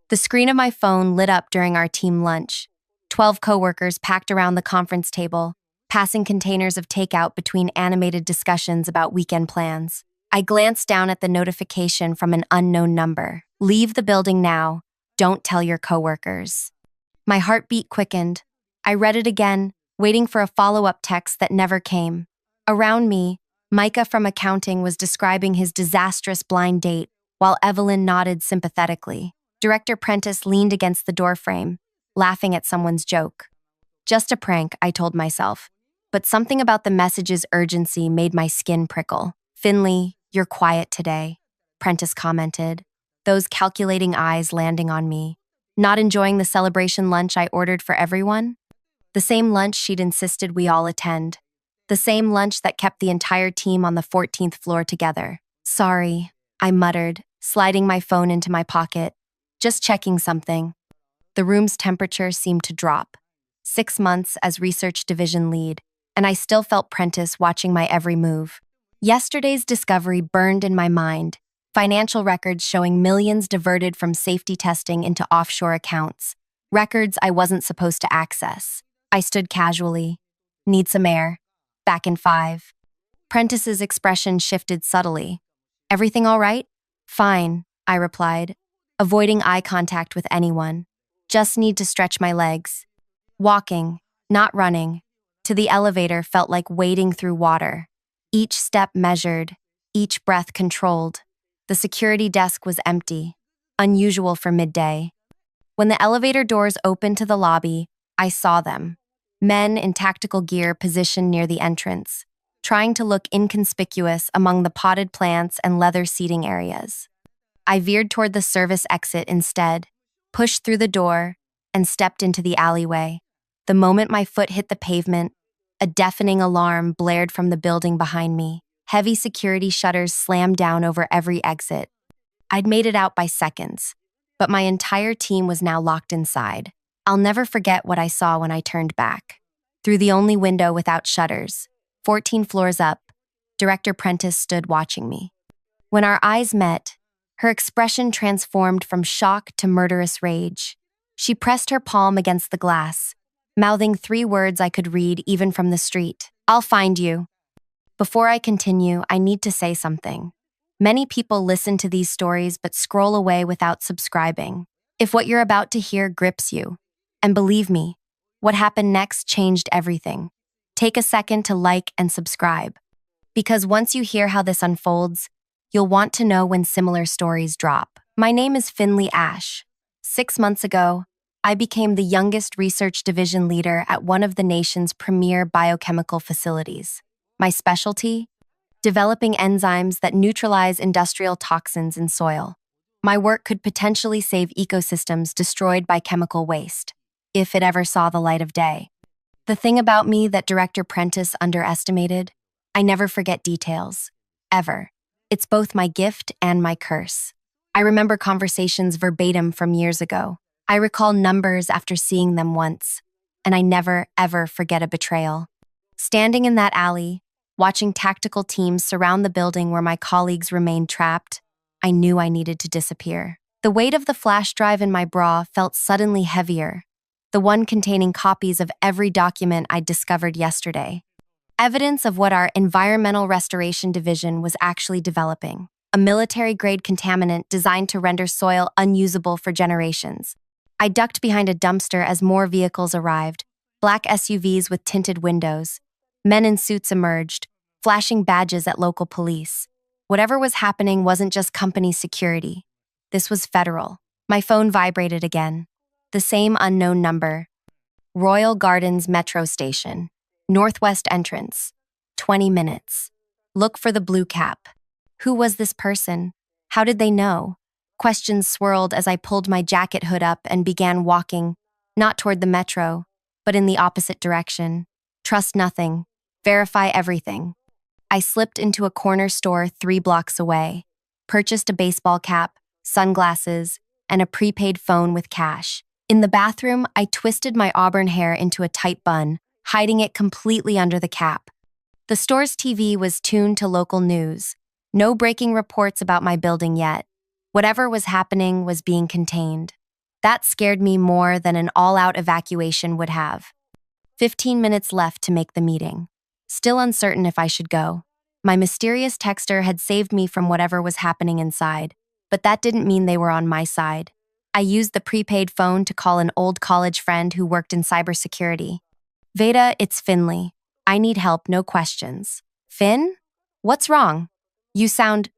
The screen of my phone lit up during our team lunch. 12 coworkers packed around the conference table, passing containers of takeout between animated discussions about weekend plans. I glanced down at the notification from an unknown number. Leave the building now. Don't tell your coworkers. My heartbeat quickened. I read it again, waiting for a follow-up text that never came. Around me, Micah from accounting was describing his disastrous blind date, while Evelyn nodded sympathetically. Director Prentice leaned against the doorframe, laughing at someone's joke. Just a prank, I told myself, but something about the message's urgency made my skin prickle. Finley, you're quiet today, Prentice commented, those calculating eyes landing on me. Not enjoying the celebration lunch I ordered for everyone? The same lunch she'd insisted we all attend. The same lunch that kept the entire team on the 14th floor together. Sorry, I muttered, sliding my phone into my pocket. Just checking something. The room's temperature seemed to drop. 6 months as research division lead, and I still felt Prentice watching my every move. Yesterday's discovery burned in my mind. Financial records showing millions diverted from safety testing into offshore accounts. Records I wasn't supposed to access. I stood casually. Need some air. Back in 5. Prentice's expression shifted subtly. Everything all right? Fine, I replied, avoiding eye contact with anyone. Just need to stretch my legs. Walking, not running, to the elevator felt like wading through water. Each step measured, each breath controlled. The security desk was empty, unusual for midday. When the elevator doors opened to the lobby, I saw them. Men in tactical gear positioned near the entrance, trying to look inconspicuous among the potted plants and leather seating areas. I veered toward the service exit instead, pushed through the door, and stepped into the alleyway. The moment my foot hit the pavement, a deafening alarm blared from the building behind me. Heavy security shutters slammed down over every exit. I'd made it out by seconds, but my entire team was now locked inside. I'll never forget what I saw when I turned back. Through the only window without shutters, 14 floors up, Director Prentice stood watching me. When our eyes met, her expression transformed from shock to murderous rage. She pressed her palm against the glass, mouthing 3 words I could read even from the street. I'll find you. Before I continue, I need to say something. Many people listen to these stories but scroll away without subscribing. If what you're about to hear grips you, and believe me, what happened next changed everything. Take a second to like and subscribe. Because once you hear how this unfolds, you'll want to know when similar stories drop. My name is Finley Ash. 6 months ago, I became the youngest research division leader at one of the nation's premier biochemical facilities. My specialty? Developing enzymes that neutralize industrial toxins in soil. My work could potentially save ecosystems destroyed by chemical waste, if it ever saw the light of day. The thing about me that Director Prentice underestimated? I never forget details. Ever. It's both my gift and my curse. I remember conversations verbatim from years ago. I recall numbers after seeing them once, and I never, ever forget a betrayal. Standing in that alley, watching tactical teams surround the building where my colleagues remained trapped, I knew I needed to disappear. The weight of the flash drive in my bra felt suddenly heavier, the one containing copies of every document I'd discovered yesterday. Evidence of what our Environmental Restoration Division was actually developing, a military-grade contaminant designed to render soil unusable for generations. I ducked behind a dumpster as more vehicles arrived, black SUVs with tinted windows. Men in suits emerged, flashing badges at local police. Whatever was happening wasn't just company security. This was federal. My phone vibrated again. The same unknown number. Royal Gardens Metro Station. Northwest entrance. 20 minutes. Look for the blue cap. Who was this person? How did they know? Questions swirled as I pulled my jacket hood up and began walking, not toward the metro, but in the opposite direction. Trust nothing. Verify everything. I slipped into a corner store 3 blocks away, purchased a baseball cap, sunglasses, and a prepaid phone with cash. In the bathroom, I twisted my auburn hair into a tight bun, hiding it completely under the cap. The store's TV was tuned to local news. No breaking reports about my building yet. Whatever was happening was being contained. That scared me more than an all-out evacuation would have. 15 minutes left to make the meeting. Still uncertain if I should go. My mysterious texter had saved me from whatever was happening inside, but that didn't mean they were on my side. I used the prepaid phone to call an old college friend who worked in cybersecurity. Veda, it's Finley. I need help, no questions. Finn? What's wrong? You sound...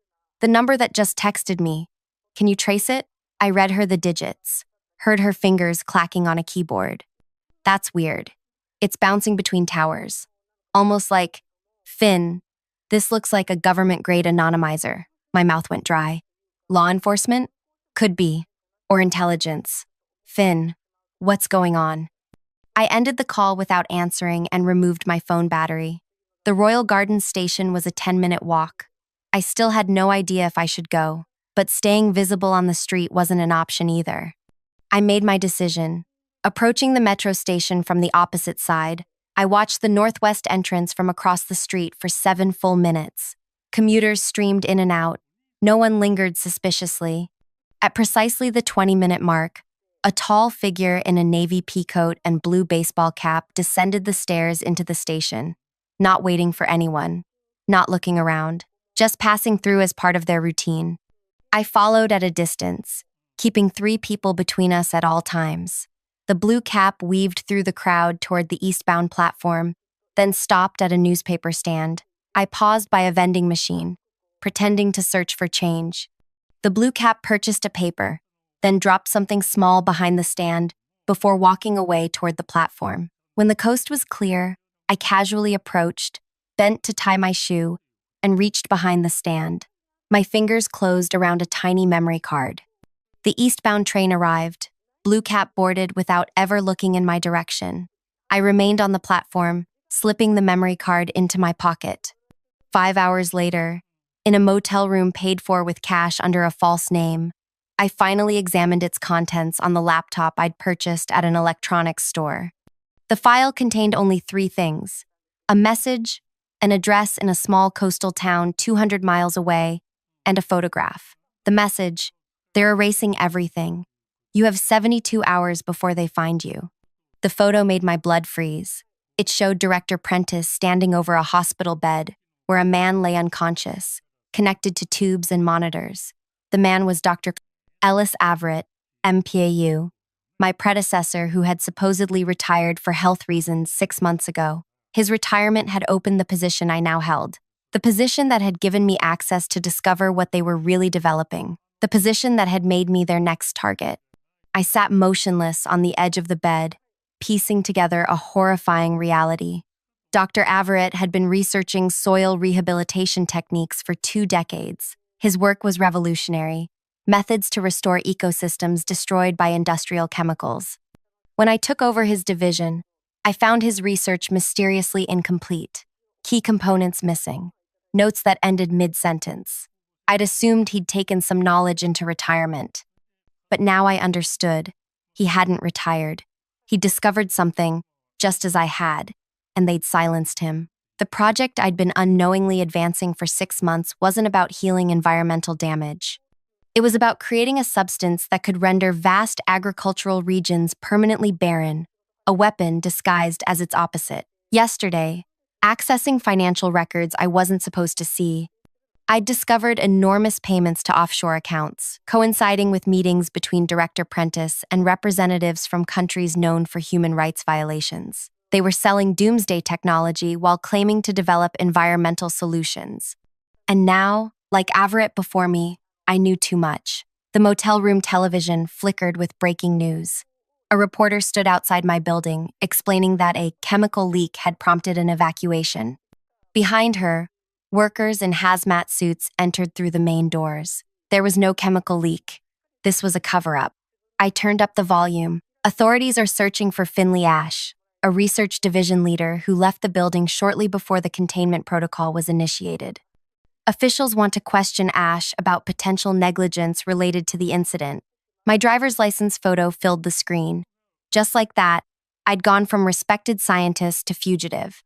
The number that just texted me. Can you trace it? I read her the digits, heard her fingers clacking on a keyboard. That's weird. It's bouncing between towers. Almost like, Finn, this looks like a government-grade anonymizer. My mouth went dry. Law enforcement? Could be. Or intelligence. Finn, what's going on? I ended the call without answering and removed my phone battery. The Royal Gardens station was a 10-minute walk. I still had no idea if I should go, but staying visible on the street wasn't an option either. I made my decision. Approaching the metro station from the opposite side, I watched the northwest entrance from across the street for 7 full minutes. Commuters streamed in and out. No one lingered suspiciously. At precisely the 20-minute mark, a tall figure in a navy peacoat and blue baseball cap descended the stairs into the station, not waiting for anyone, not looking around, just passing through as part of their routine. I followed at a distance, keeping 3 people between us at all times. The blue cap weaved through the crowd toward the eastbound platform, then stopped at a newspaper stand. I paused by a vending machine, pretending to search for change. The blue cap purchased a paper, then dropped something small behind the stand before walking away toward the platform. When the coast was clear, I casually approached, bent to tie my shoe, and reached behind the stand. My fingers closed around a tiny memory card. The eastbound train arrived. Blue cap boarded without ever looking in my direction. I remained on the platform, slipping the memory card into my pocket. 5 hours later, in a motel room paid for with cash under a false name, I finally examined its contents on the laptop I'd purchased at an electronics store. The file contained only 3 things: a message, an address in a small coastal town 200 miles away, and a photograph. The message: they're erasing everything. You have 72 hours before they find you. The photo made my blood freeze. It showed Director Prentice standing over a hospital bed where a man lay unconscious, connected to tubes and monitors. The man was Dr. Ellis Averitt, MPAU, my predecessor who had supposedly retired for health reasons 6 months ago. His retirement had opened the position I now held, the position that had given me access to discover what they were really developing, the position that had made me their next target. I sat motionless on the edge of the bed, piecing together a horrifying reality. Dr. Averitt had been researching soil rehabilitation techniques for 2 decades. His work was revolutionary, methods to restore ecosystems destroyed by industrial chemicals. When I took over his division, I found his research mysteriously incomplete, key components missing, notes that ended mid-sentence. I'd assumed he'd taken some knowledge into retirement. But now I understood. He hadn't retired. He'd discovered something, just as I had, and they'd silenced him. The project I'd been unknowingly advancing for 6 months wasn't about healing environmental damage. It was about creating a substance that could render vast agricultural regions permanently barren, a weapon disguised as its opposite. Yesterday, accessing financial records I wasn't supposed to see, I'd discovered enormous payments to offshore accounts, coinciding with meetings between Director Prentice and representatives from countries known for human rights violations. They were selling doomsday technology while claiming to develop environmental solutions. And now, like Averitt before me, I knew too much. The motel room television flickered with breaking news. A reporter stood outside my building, explaining that a chemical leak had prompted an evacuation. Behind her, workers in hazmat suits entered through the main doors. There was no chemical leak. This was a cover-up. I turned up the volume. Authorities are searching for Finley Ash, a research division leader who left the building shortly before the containment protocol was initiated. Officials want to question Ash about potential negligence related to the incident. My driver's license photo filled the screen. Just like that, I'd gone from respected scientist to fugitive.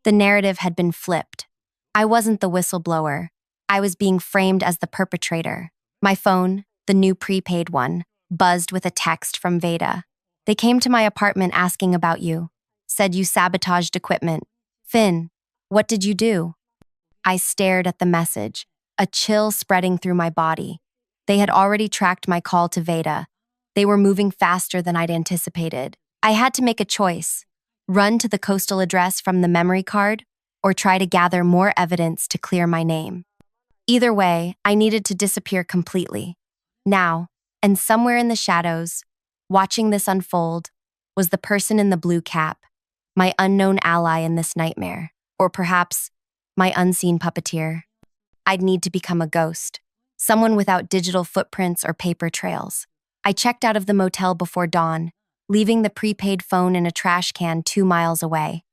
The narrative had been flipped. I wasn't the whistleblower. I was being framed as the perpetrator. My phone, the new prepaid one, buzzed with a text from Veda. They came to my apartment asking about you. Said you sabotaged equipment. Finn, what did you do? I stared at the message, a chill spreading through my body. They had already tracked my call to Veda. They were moving faster than I'd anticipated. I had to make a choice: run to the coastal address from the memory card, or try to gather more evidence to clear my name. Either way, I needed to disappear completely. Now, and somewhere in the shadows, watching this unfold, was the person in the blue cap, my unknown ally in this nightmare, or perhaps my unseen puppeteer. I'd need to become a ghost, someone without digital footprints or paper trails. I checked out of the motel before dawn, leaving the prepaid phone in a trash can 2 miles away.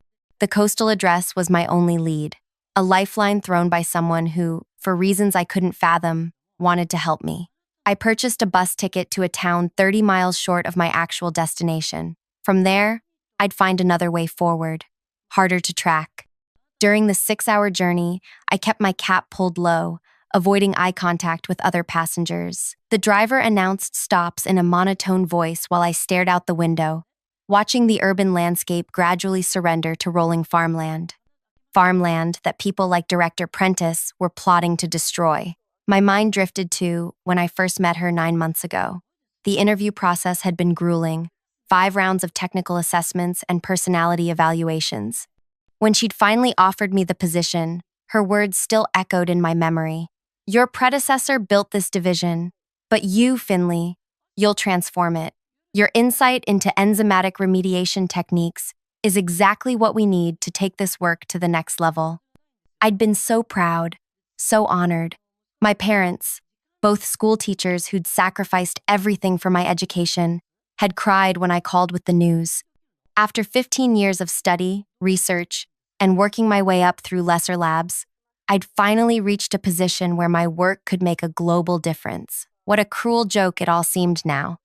The coastal address was my only lead, a lifeline thrown by someone who, for reasons I couldn't fathom, wanted to help me. I purchased a bus ticket to a town 30 miles short of my actual destination. From there, I'd find another way forward, harder to track. During the 6-hour journey, I kept my cap pulled low, avoiding eye contact with other passengers. The driver announced stops in a monotone voice while I stared out the window, watching the urban landscape gradually surrender to rolling farmland. Farmland that people like Director Prentice were plotting to destroy. My mind drifted to when I first met her 9 months ago. The interview process had been grueling, 5 rounds of technical assessments and personality evaluations. When she'd finally offered me the position, her words still echoed in my memory. Your predecessor built this division, but you, Finley, you'll transform it. Your insight into enzymatic remediation techniques is exactly what we need to take this work to the next level. I'd been so proud, so honored. My parents, both school teachers who'd sacrificed everything for my education, had cried when I called with the news. After 15 years of study, research, and working my way up through lesser labs, I'd finally reached a position where my work could make a global difference. What a cruel joke it all seemed now.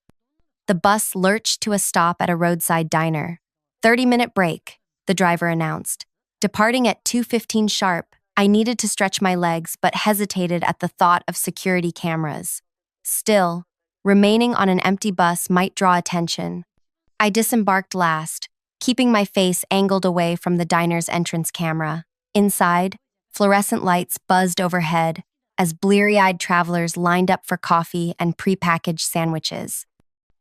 The bus lurched to a stop at a roadside diner. 30-minute break, the driver announced. Departing at 2:15 sharp, I needed to stretch my legs but hesitated at the thought of security cameras. Still, remaining on an empty bus might draw attention. I disembarked last, keeping my face angled away from the diner's entrance camera. Inside, fluorescent lights buzzed overhead as bleary-eyed travelers lined up for coffee and prepackaged sandwiches.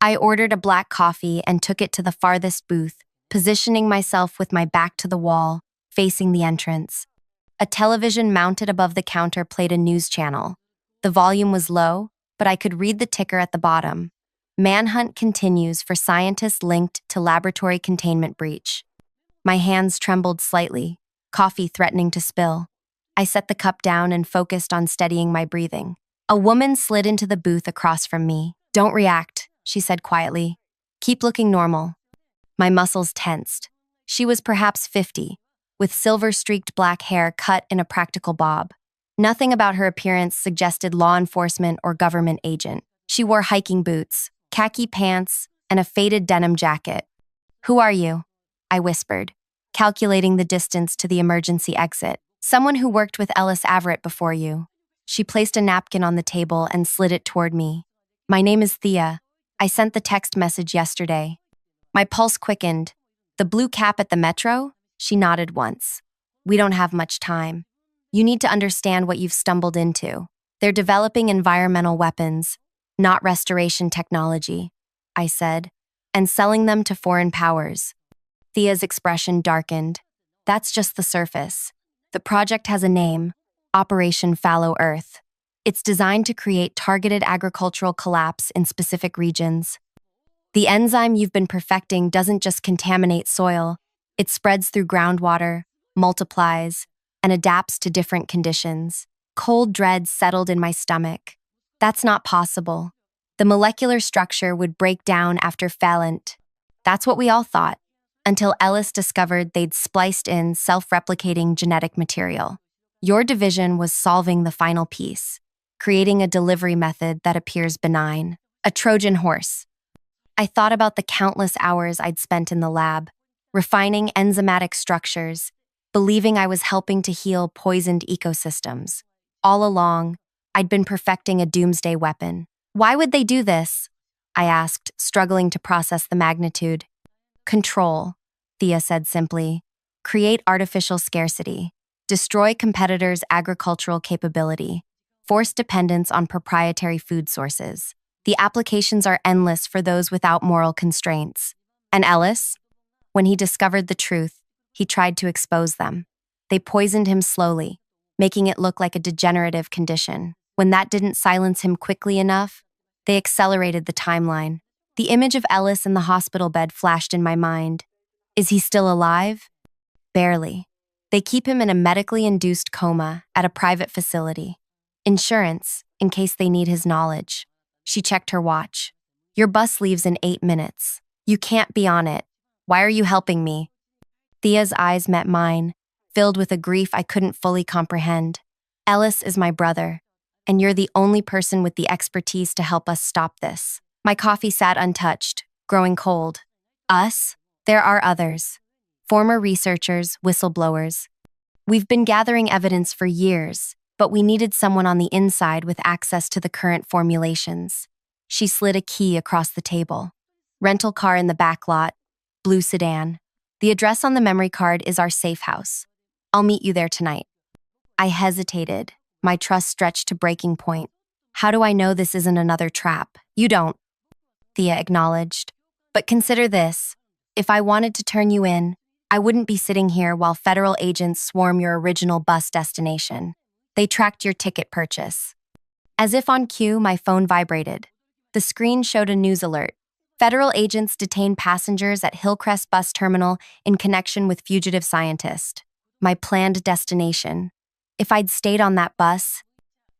I ordered a black coffee and took it to the farthest booth, positioning myself with my back to the wall, facing the entrance. A television mounted above the counter played a news channel. The volume was low, but I could read the ticker at the bottom. Manhunt continues for scientists linked to laboratory containment breach. My hands trembled slightly, coffee threatening to spill. I set the cup down and focused on steadying my breathing. A woman slid into the booth across from me. Don't react, she said quietly. Keep looking normal. My muscles tensed. She was perhaps 50, with silver-streaked black hair cut in a practical bob. Nothing about her appearance suggested law enforcement or government agent. She wore hiking boots, khaki pants, and a faded denim jacket. Who are you? I whispered, calculating the distance to the emergency exit. Someone who worked with Ellis Averitt before you. She placed a napkin on the table and slid it toward me. My name is Thea. I sent the text message yesterday. My pulse quickened. The blue cap at the metro? She nodded once. We don't have much time. You need to understand what you've stumbled into. They're developing environmental weapons, not restoration technology, I said, and selling them to foreign powers. Thea's expression darkened. That's just the surface. The project has a name, Operation Fallow Earth. It's designed to create targeted agricultural collapse in specific regions. The enzyme you've been perfecting doesn't just contaminate soil, it spreads through groundwater, multiplies, and adapts to different conditions. Cold dread settled in my stomach. That's not possible. The molecular structure would break down after Phalant. That's what we all thought, until Ellis discovered they'd spliced in self-replicating genetic material. Your division was solving the final piece, creating a delivery method that appears benign, a Trojan horse. I thought about the countless hours I'd spent in the lab, refining enzymatic structures, believing I was helping to heal poisoned ecosystems. All along, I'd been perfecting a doomsday weapon. Why would they do this? I asked, struggling to process the magnitude. Control, Thea said simply. Create artificial scarcity. Destroy competitors' agricultural capability. Force dependence on proprietary food sources. The applications are endless for those without moral constraints. And Ellis? When he discovered the truth, he tried to expose them. They poisoned him slowly, making it look like a degenerative condition. When that didn't silence him quickly enough, they accelerated the timeline. The image of Ellis in the hospital bed flashed in my mind. Is he still alive? Barely. They keep him in a medically induced coma at a private facility. Insurance, in case they need his knowledge. She checked her watch. Your bus leaves in 8 minutes. You can't be on it. Why are you helping me? Thea's eyes met mine, filled with a grief I couldn't fully comprehend. Ellis is my brother, and you're the only person with the expertise to help us stop this. My coffee sat untouched, growing cold. Us? There are others. Former researchers, whistleblowers. We've been gathering evidence for years, but we needed someone on the inside with access to the current formulations. She slid a key across the table. Rental car in the back lot, blue sedan. The address on the memory card is our safe house. I'll meet you there tonight. I hesitated, my trust stretched to breaking point. How do I know this isn't another trap? You don't, Thea acknowledged. But consider this. If I wanted to turn you in, I wouldn't be sitting here while federal agents swarm your original bus destination. They tracked your ticket purchase. As if on cue, my phone vibrated. The screen showed a news alert. Federal agents detain passengers at Hillcrest Bus Terminal in connection with fugitive scientist. My planned destination. If I'd stayed on that bus...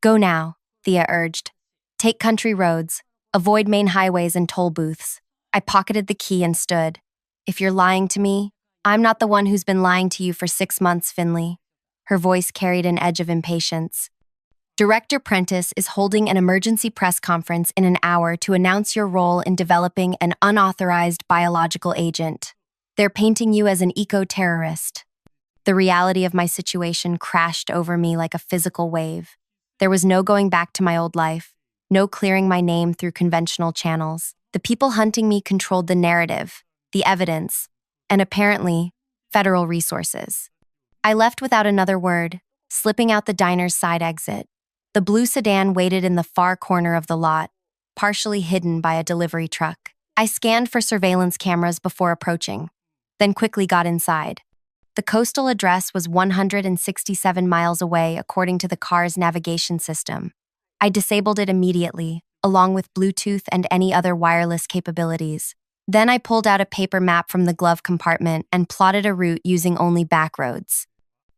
Go now, Thea urged. Take country roads. Avoid main highways and toll booths. I pocketed the key and stood. If you're lying to me, I'm not the one who's been lying to you for 6 months, Finley. Her voice carried an edge of impatience. Director Prentice is holding an emergency press conference in an hour to announce your role in developing an unauthorized biological agent. They're painting you as an eco-terrorist. The reality of my situation crashed over me like a physical wave. There was no going back to my old life, no clearing my name through conventional channels. The people hunting me controlled the narrative, the evidence, and apparently, federal resources. I left without another word, slipping out the diner's side exit. The blue sedan waited in the far corner of the lot, partially hidden by a delivery truck. I scanned for surveillance cameras before approaching, then quickly got inside. The coastal address was 167 miles away according to the car's navigation system. I disabled it immediately, along with Bluetooth and any other wireless capabilities. Then I pulled out a paper map from the glove compartment and plotted a route using only back roads.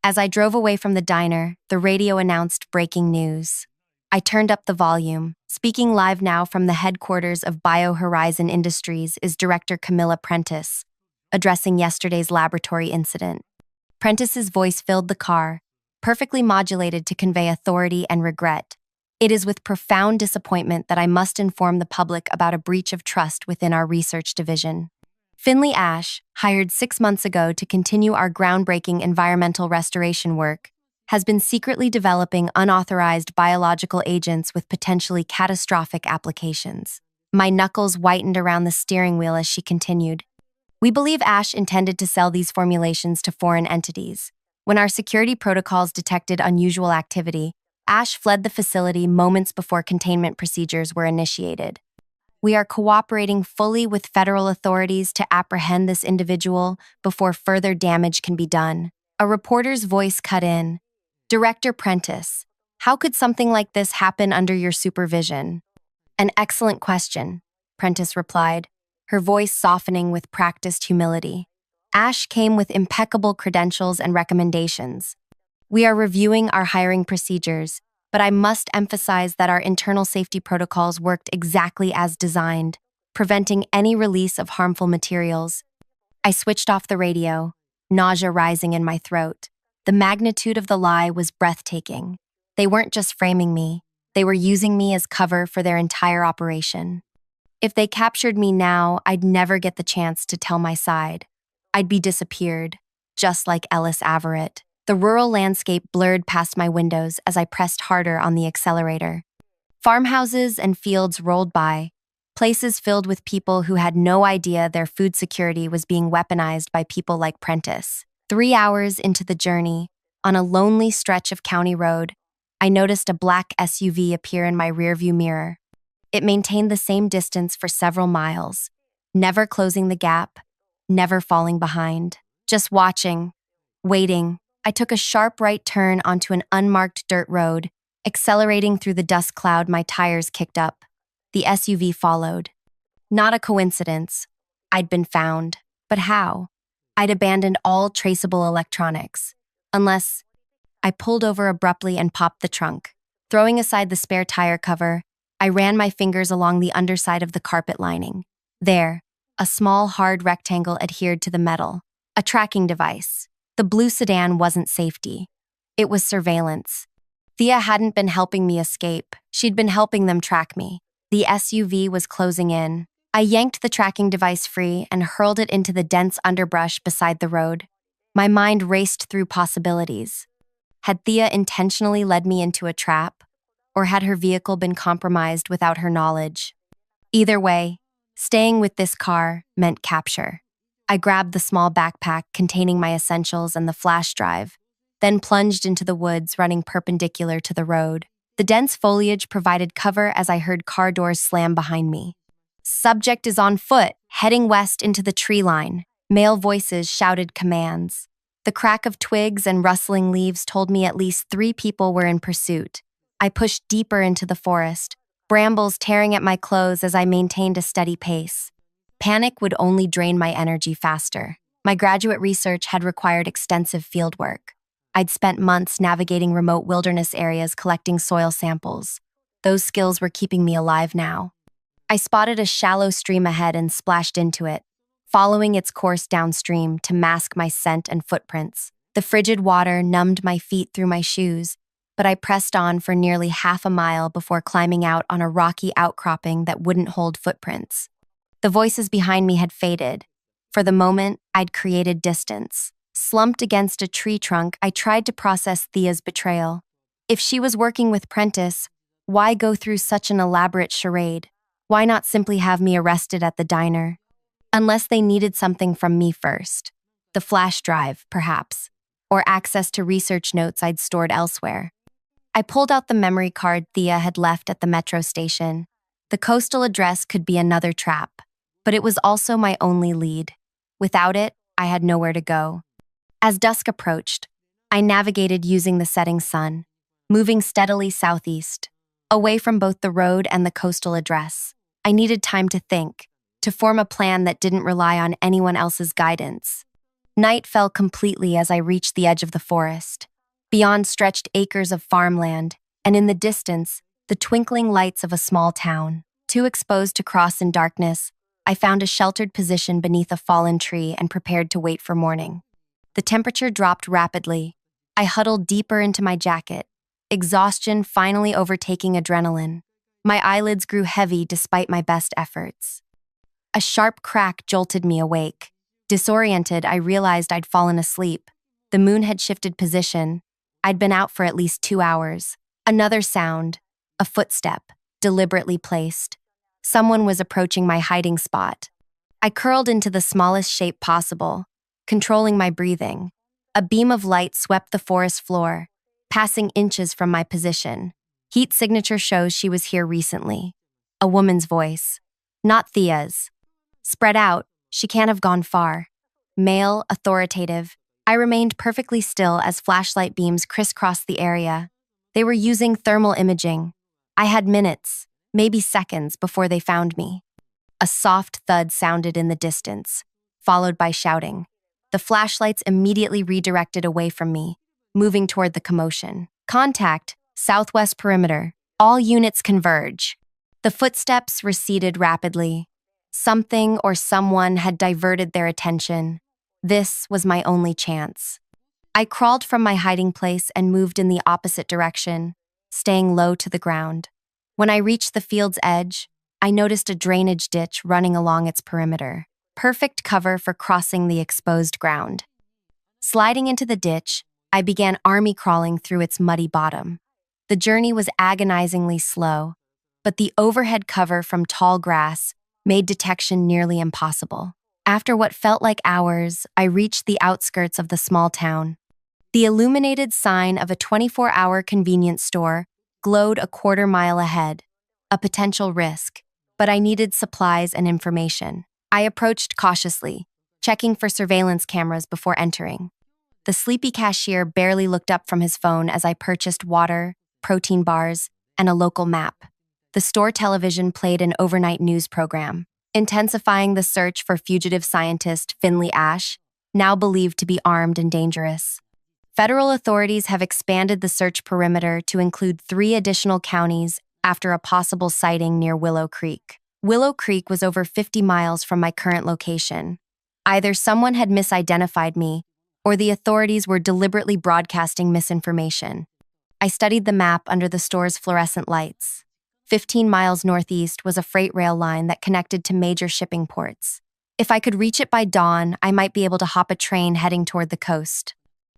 As I drove away from the diner, the radio announced breaking news. I turned up the volume. Speaking live now from the headquarters of BioHorizon Industries is Director Camilla Prentice, addressing yesterday's laboratory incident. Prentice's voice filled the car, perfectly modulated to convey authority and regret. It is with profound disappointment that I must inform the public about a breach of trust within our research division. Finley Ash, hired 6 months ago to continue our groundbreaking environmental restoration work, has been secretly developing unauthorized biological agents with potentially catastrophic applications. My knuckles whitened around the steering wheel as she continued. We believe Ash intended to sell these formulations to foreign entities. When our security protocols detected unusual activity, Ash fled the facility moments before containment procedures were initiated. We are cooperating fully with federal authorities to apprehend this individual before further damage can be done. A reporter's voice cut in. Director Prentice, how could something like this happen under your supervision? An excellent question, Prentice replied, her voice softening with practiced humility. Ash came with impeccable credentials and recommendations. We are reviewing our hiring procedures, but I must emphasize that our internal safety protocols worked exactly as designed, preventing any release of harmful materials. I switched off the radio, nausea rising in my throat. The magnitude of the lie was breathtaking. They weren't just framing me, they were using me as cover for their entire operation. If they captured me now, I'd never get the chance to tell my side. I'd be disappeared, just like Ellis Averett. The rural landscape blurred past my windows as I pressed harder on the accelerator. Farmhouses and fields rolled by, places filled with people who had no idea their food security was being weaponized by people like Prentice. 3 hours into the journey, on a lonely stretch of county road, I noticed a black SUV appear in my rearview mirror. It maintained the same distance for several miles, never closing the gap, never falling behind. Just watching, waiting. I took a sharp right turn onto an unmarked dirt road, accelerating through the dust cloud my tires kicked up. The SUV followed. Not a coincidence. I'd been found. But how? I'd abandoned all traceable electronics. Unless I pulled over abruptly and popped the trunk. Throwing aside the spare tire cover, I ran my fingers along the underside of the carpet lining. There, a small, hard rectangle adhered to the metal. A tracking device. The blue sedan wasn't safety. It was surveillance. Thea hadn't been helping me escape. She'd been helping them track me. The SUV was closing in. I yanked the tracking device free and hurled it into the dense underbrush beside the road. My mind raced through possibilities. Had Thea intentionally led me into a trap? Or had her vehicle been compromised without her knowledge? Either way, staying with this car meant capture. I grabbed the small backpack containing my essentials and the flash drive, then plunged into the woods running perpendicular to the road. The dense foliage provided cover as I heard car doors slam behind me. Subject is on foot, heading west into the tree line. Male voices shouted commands. The crack of twigs and rustling leaves told me at least 3 people were in pursuit. I pushed deeper into the forest, brambles tearing at my clothes as I maintained a steady pace. Panic would only drain my energy faster. My graduate research had required extensive fieldwork. I'd spent months navigating remote wilderness areas collecting soil samples. Those skills were keeping me alive now. I spotted a shallow stream ahead and splashed into it, following its course downstream to mask my scent and footprints. The frigid water numbed my feet through my shoes, but I pressed on for nearly half a mile before climbing out on a rocky outcropping that wouldn't hold footprints. The voices behind me had faded. For the moment, I'd created distance. Slumped against a tree trunk, I tried to process Thea's betrayal. If she was working with Prentice, why go through such an elaborate charade? Why not simply have me arrested at the diner? Unless they needed something from me first. The flash drive, perhaps, or access to research notes I'd stored elsewhere. I pulled out the memory card Thea had left at the metro station. The coastal address could be another trap, but it was also my only lead. Without it, I had nowhere to go. As dusk approached, I navigated using the setting sun, moving steadily southeast, away from both the road and the coastal address. I needed time to think, to form a plan that didn't rely on anyone else's guidance. Night fell completely as I reached the edge of the forest. Beyond stretched acres of farmland, and in the distance, the twinkling lights of a small town. Too exposed to cross in darkness, I found a sheltered position beneath a fallen tree and prepared to wait for morning. The temperature dropped rapidly. I huddled deeper into my jacket, exhaustion finally overtaking adrenaline. My eyelids grew heavy despite my best efforts. A sharp crack jolted me awake. Disoriented, I realized I'd fallen asleep. The moon had shifted position. I'd been out for at least 2 hours. Another sound, a footstep, deliberately placed. Someone was approaching my hiding spot. I curled into the smallest shape possible, controlling my breathing. A beam of light swept the forest floor, passing inches from my position. Heat signature shows she was here recently. A woman's voice. Not Thea's. Spread out, she can't have gone far. Male, authoritative. I remained perfectly still as flashlight beams crisscrossed the area. They were using thermal imaging. I had minutes, maybe seconds, before they found me. A soft thud sounded in the distance, followed by shouting. The flashlights immediately redirected away from me, moving toward the commotion. Contact, southwest perimeter. All units converge. The footsteps receded rapidly. Something or someone had diverted their attention. This was my only chance. I crawled from my hiding place and moved in the opposite direction, staying low to the ground. When I reached the field's edge, I noticed a drainage ditch running along its perimeter. Perfect cover for crossing the exposed ground. Sliding into the ditch, I began army crawling through its muddy bottom. The journey was agonizingly slow. but the overhead cover from tall grass made detection nearly impossible. After what felt like hours, I reached the outskirts of the small town. The illuminated sign of a 24-hour convenience store glowed a quarter-mile ahead, a potential risk, but I needed supplies and information. I approached cautiously, checking for surveillance cameras before entering. The sleepy cashier barely looked up from his phone as I purchased water, protein bars, and a local map. The store television played an overnight news program, intensifying the search for fugitive scientist Finley Ash, now believed to be armed and dangerous. Federal authorities have expanded the search perimeter to include 3 additional counties after a possible sighting near Willow Creek. Willow Creek was over 50 miles from my current location. Either someone had misidentified me, or the authorities were deliberately broadcasting misinformation. I studied the map under the store's fluorescent lights. 15 miles northeast was a freight rail line that connected to major shipping ports. If I could reach it by dawn, I might be able to hop a train heading toward the coast.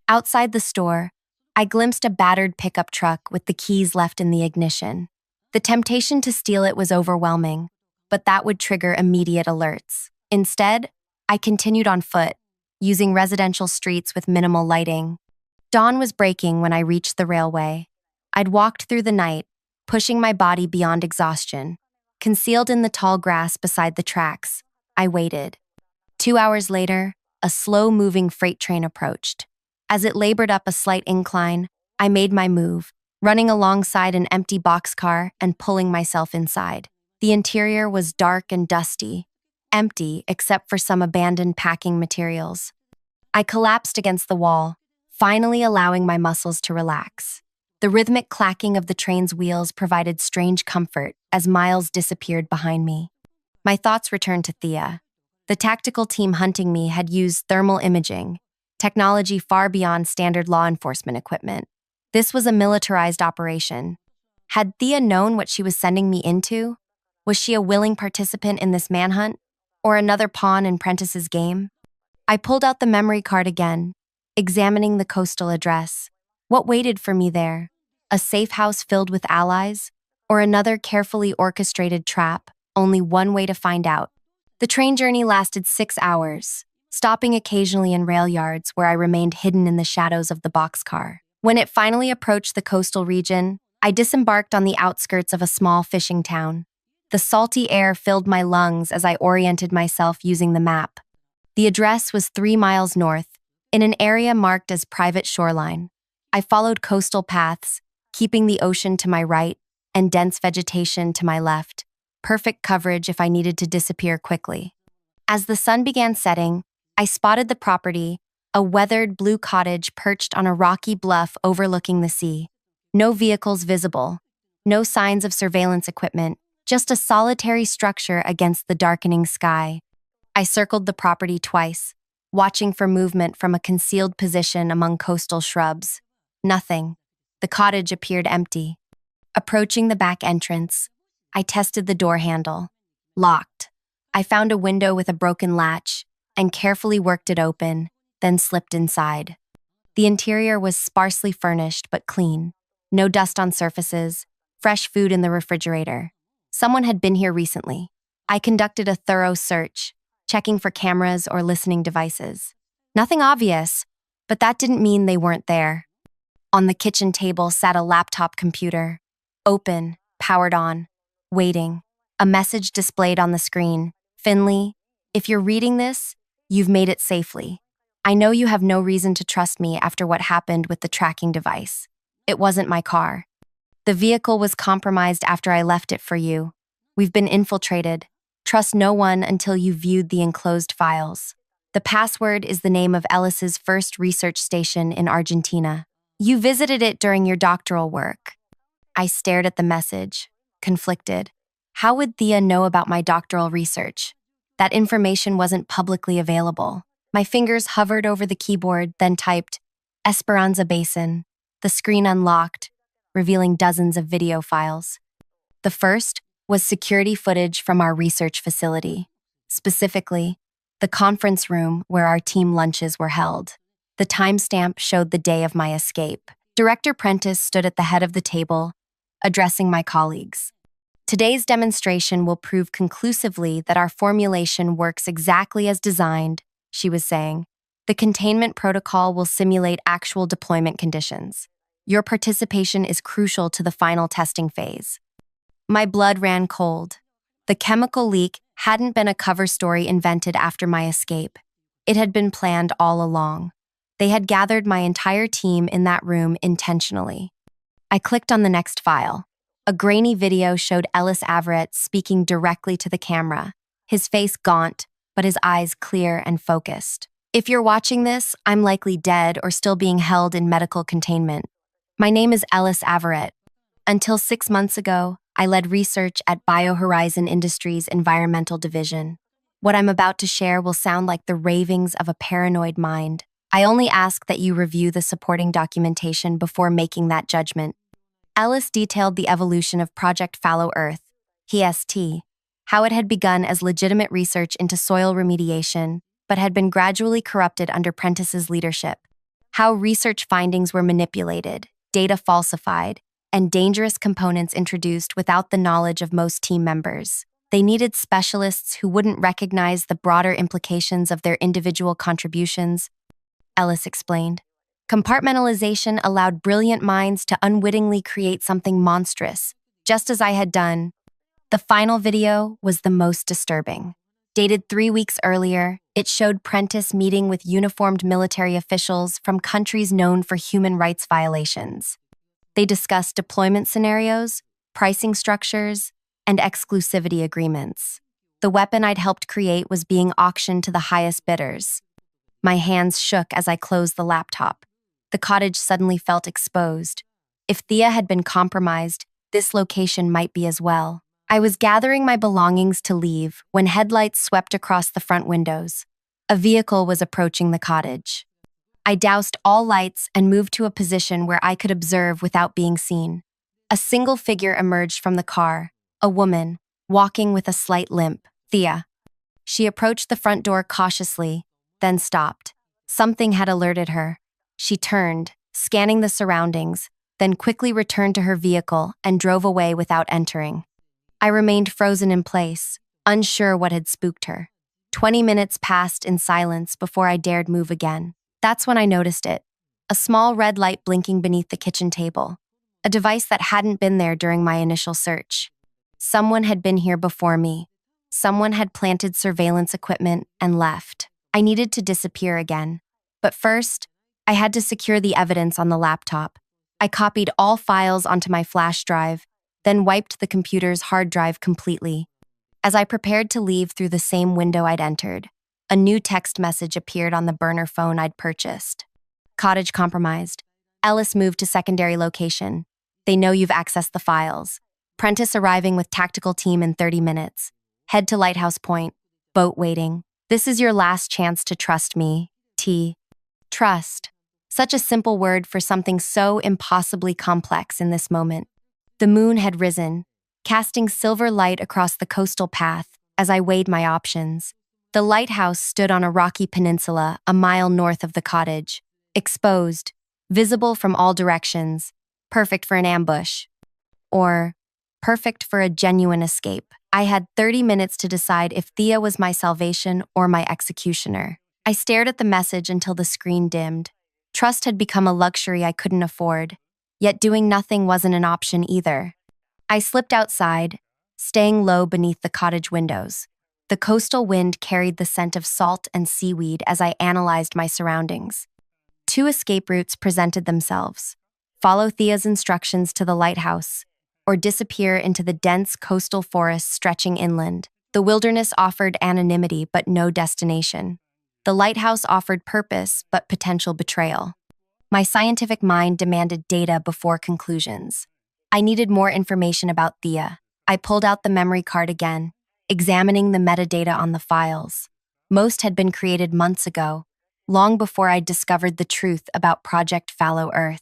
Outside the store, I glimpsed a battered pickup truck with the keys left in the ignition. The temptation to steal it was overwhelming, but that would trigger immediate alerts. Instead, I continued on foot, using residential streets with minimal lighting. Dawn was breaking when I reached the railway. I'd walked through the night, pushing my body beyond exhaustion. Concealed in the tall grass beside the tracks, I waited. 2 hours later, a slow-moving freight train approached. As it labored up a slight incline, I made my move, running alongside an empty boxcar and pulling myself inside. The interior was dark and dusty, empty except for some abandoned packing materials. I collapsed against the wall, finally allowing my muscles to relax. The rhythmic clacking of the train's wheels provided strange comfort as miles disappeared behind me. My thoughts returned to Thea. The tactical team hunting me had used thermal imaging, technology far beyond standard law enforcement equipment. This was a militarized operation. Had Thea known what she was sending me into? Was she a willing participant in this manhunt, or another pawn in Prentice's game? I pulled out the memory card again, examining the coastal address. What waited for me there? A safe house filled with allies, or another carefully orchestrated trap, only one way to find out. The train journey lasted 6 hours, stopping occasionally in rail yards where I remained hidden in the shadows of the boxcar. When it finally approached the coastal region, I disembarked on the outskirts of a small fishing town. The salty air filled my lungs as I oriented myself using the map. The address was 3 miles north, in an area marked as private shoreline. I followed coastal paths, keeping the ocean to my right and dense vegetation to my left, perfect coverage if I needed to disappear quickly. As the sun began setting, I spotted the property, a weathered blue cottage perched on a rocky bluff overlooking the sea. No vehicles visible, no signs of surveillance equipment, just a solitary structure against the darkening sky. I circled the property twice, watching for movement from a concealed position among coastal shrubs. Nothing. The cottage appeared empty. Approaching the back entrance, I tested the door handle. Locked. I found a window with a broken latch and carefully worked it open, then slipped inside. The interior was sparsely furnished but clean. No dust on surfaces, fresh food in the refrigerator. Someone had been here recently. I conducted a thorough search, checking for cameras or listening devices. Nothing obvious, but that didn't mean they weren't there. On the kitchen table sat a laptop computer, open, powered on, waiting. A message displayed on the screen. Finley, if you're reading this, you've made it safely. I know you have no reason to trust me after what happened with the tracking device. It wasn't my car. The vehicle was compromised after I left it for you. We've been infiltrated. Trust no one until you've viewed the enclosed files. The password is the name of Ellis's first research station in Argentina. You visited it during your doctoral work. I stared at the message, conflicted. How would Thea know about my doctoral research? That information wasn't publicly available. My fingers hovered over the keyboard, then typed, Esperanza Basin. The screen unlocked, revealing dozens of video files. The first was security footage from our research facility, specifically, the conference room where our team lunches were held. The timestamp showed the day of my escape. Director Prentice stood at the head of the table, addressing my colleagues. Today's demonstration will prove conclusively that our formulation works exactly as designed, she was saying. The containment protocol will simulate actual deployment conditions. Your participation is crucial to the final testing phase. My blood ran cold. The chemical leak hadn't been a cover story invented after my escape. It had been planned all along. They had gathered my entire team in that room intentionally. I clicked on the next file. A grainy video showed Ellis Averett speaking directly to the camera, his face gaunt, but his eyes clear and focused. If you're watching this, I'm likely dead or still being held in medical containment. My name is Ellis Averett. Until 6 months ago, I led research at BioHorizon Industries' Environmental Division. What I'm about to share will sound like the ravings of a paranoid mind. I only ask that you review the supporting documentation before making that judgment. Ellis detailed the evolution of Project Fallow Earth, PST, how it had begun as legitimate research into soil remediation, but had been gradually corrupted under Prentice's leadership, how research findings were manipulated, data falsified, and dangerous components introduced without the knowledge of most team members. They needed specialists who wouldn't recognize the broader implications of their individual contributions, Ellis explained. Compartmentalization allowed brilliant minds to unwittingly create something monstrous, just as I had done. The final video was the most disturbing. Dated 3 weeks earlier, it showed Prentice meeting with uniformed military officials from countries known for human rights violations. They discussed deployment scenarios, pricing structures, and exclusivity agreements. The weapon I'd helped create was being auctioned to the highest bidders. My hands shook as I closed the laptop. The cottage suddenly felt exposed. If Thea had been compromised, this location might be as well. I was gathering my belongings to leave when headlights swept across the front windows. A vehicle was approaching the cottage. I doused all lights and moved to a position where I could observe without being seen. A single figure emerged from the car, a woman, walking with a slight limp, Thea. She approached the front door cautiously, then stopped. Something had alerted her. She turned, scanning the surroundings, then quickly returned to her vehicle and drove away without entering. I remained frozen in place, unsure what had spooked her. 20 minutes passed in silence before I dared move again. That's when I noticed it. A small red light blinking beneath the kitchen table. A device that hadn't been there during my initial search. Someone had been here before me. Someone had planted surveillance equipment and left. I needed to disappear again. But first, I had to secure the evidence on the laptop. I copied all files onto my flash drive, then wiped the computer's hard drive completely. As I prepared to leave through the same window I'd entered, a new text message appeared on the burner phone I'd purchased. Cottage compromised. Ellis moved to secondary location. They know you've accessed the files. Prentice arriving with tactical team in 30 minutes. Head to Lighthouse Point. Boat waiting. This is your last chance to trust me, T. Trust. Such a simple word for something so impossibly complex in this moment. The moon had risen, casting silver light across the coastal path as I weighed my options. The lighthouse stood on a rocky peninsula a mile north of the cottage, exposed, visible from all directions, perfect for an ambush. Or perfect for a genuine escape. I had 30 minutes to decide if Thea was my salvation or my executioner. I stared at the message until the screen dimmed. Trust had become a luxury I couldn't afford, yet doing nothing wasn't an option either. I slipped outside, staying low beneath the cottage windows. The coastal wind carried the scent of salt and seaweed as I analyzed my surroundings. 2 escape routes presented themselves. Follow Thea's instructions to the lighthouse, or disappear into the dense coastal forest stretching inland. The wilderness offered anonymity but no destination. The lighthouse offered purpose but potential betrayal. My scientific mind demanded data before conclusions. I needed more information about Thea. I pulled out the memory card again, examining the metadata on the files. Most had been created months ago, long before I'd discovered the truth about Project Fallow Earth.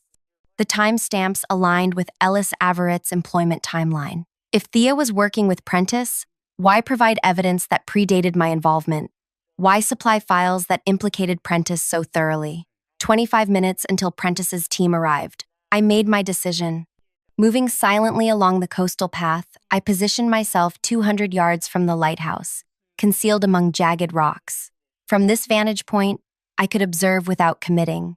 The timestamps aligned with Ellis Averett's employment timeline. If Thea was working with Prentice, why provide evidence that predated my involvement? Why supply files that implicated Prentice so thoroughly? 25 minutes until Prentice's team arrived. I made my decision. Moving silently along the coastal path, I positioned myself 200 yards from the lighthouse, concealed among jagged rocks. From this vantage point, I could observe without committing.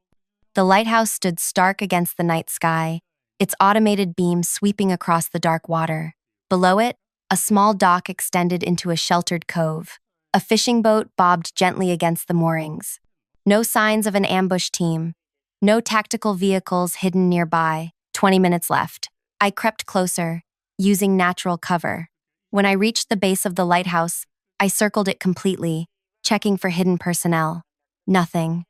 The lighthouse stood stark against the night sky, its automated beams sweeping across the dark water. Below it, a small dock extended into a sheltered cove. A fishing boat bobbed gently against the moorings. No signs of an ambush team. No tactical vehicles hidden nearby. 20 minutes left. I crept closer, using natural cover. When I reached the base of the lighthouse, I circled it completely, checking for hidden personnel. Nothing.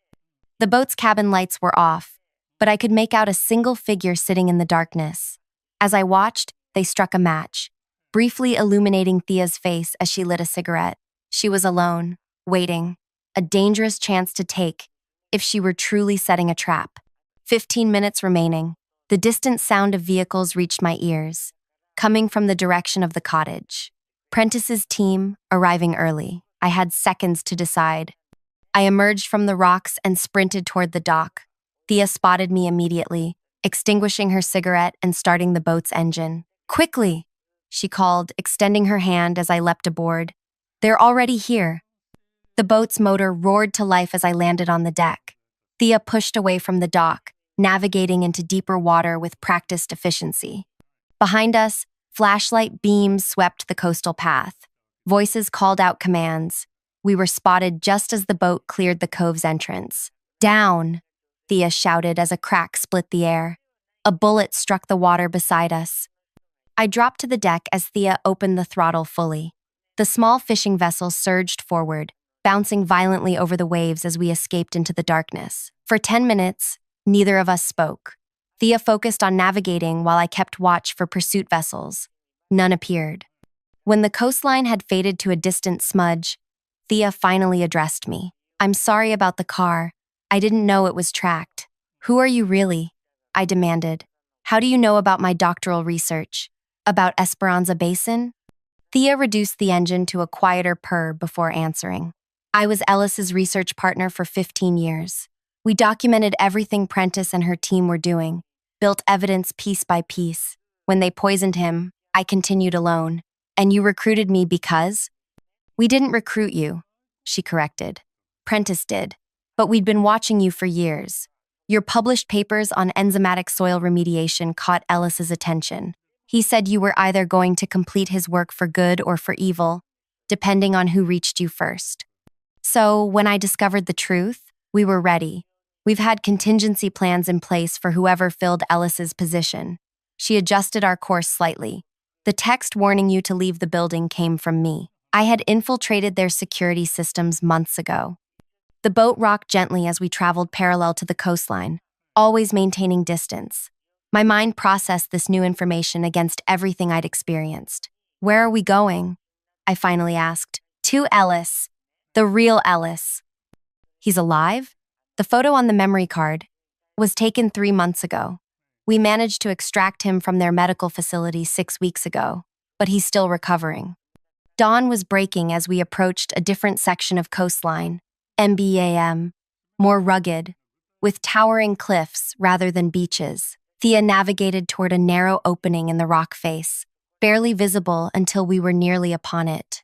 The boat's cabin lights were off, but I could make out a single figure sitting in the darkness. As I watched, they struck a match, briefly illuminating Thea's face as she lit a cigarette. She was alone, waiting, a dangerous chance to take if she were truly setting a trap. 15 minutes remaining. The distant sound of vehicles reached my ears, coming from the direction of the cottage. Prentice's team arriving early. I had seconds to decide. I emerged from the rocks and sprinted toward the dock. Thea spotted me immediately, extinguishing her cigarette and starting the boat's engine. "Quickly!" she called, extending her hand as I leapt aboard. "They're already here." The boat's motor roared to life as I landed on the deck. Thea pushed away from the dock, navigating into deeper water with practiced efficiency. Behind us, flashlight beams swept the coastal path. Voices called out commands. We were spotted just as the boat cleared the cove's entrance. "Down!" Thea shouted as a crack split the air. A bullet struck the water beside us. I dropped to the deck as Thea opened the throttle fully. The small fishing vessel surged forward, bouncing violently over the waves as we escaped into the darkness. For 10 minutes, neither of us spoke. Thea focused on navigating while I kept watch for pursuit vessels. None appeared. When the coastline had faded to a distant smudge, Thea finally addressed me. "I'm sorry about the car. I didn't know it was tracked." "Who are you really?" I demanded. "How do you know about my doctoral research? About Esperanza Basin?" Thea reduced the engine to a quieter purr before answering. "I was Ellis's research partner for 15 years. We documented everything Prentice and her team were doing, built evidence piece by piece. When they poisoned him, I continued alone. And you recruited me because?" "We didn't recruit you," she corrected. "Prentice did. But we'd been watching you for years. Your published papers on enzymatic soil remediation caught Ellis's attention. He said you were either going to complete his work for good or for evil, depending on who reached you first. So, when I discovered the truth, we were ready. We've had contingency plans in place for whoever filled Ellis's position." She adjusted our course slightly. "The text warning you to leave the building came from me. I had infiltrated their security systems months ago." The boat rocked gently as we traveled parallel to the coastline, always maintaining distance. My mind processed this new information against everything I'd experienced. "Where are we going?" I finally asked. "To Ellis. The real Ellis." "He's alive?" "The photo on the memory card was taken 3 months ago. We managed to extract him from their medical facility 6 weeks ago, but he's still recovering." Dawn was breaking as we approached a different section of coastline, MBAM, more rugged, with towering cliffs rather than beaches. Thea navigated toward a narrow opening in the rock face, barely visible until we were nearly upon it.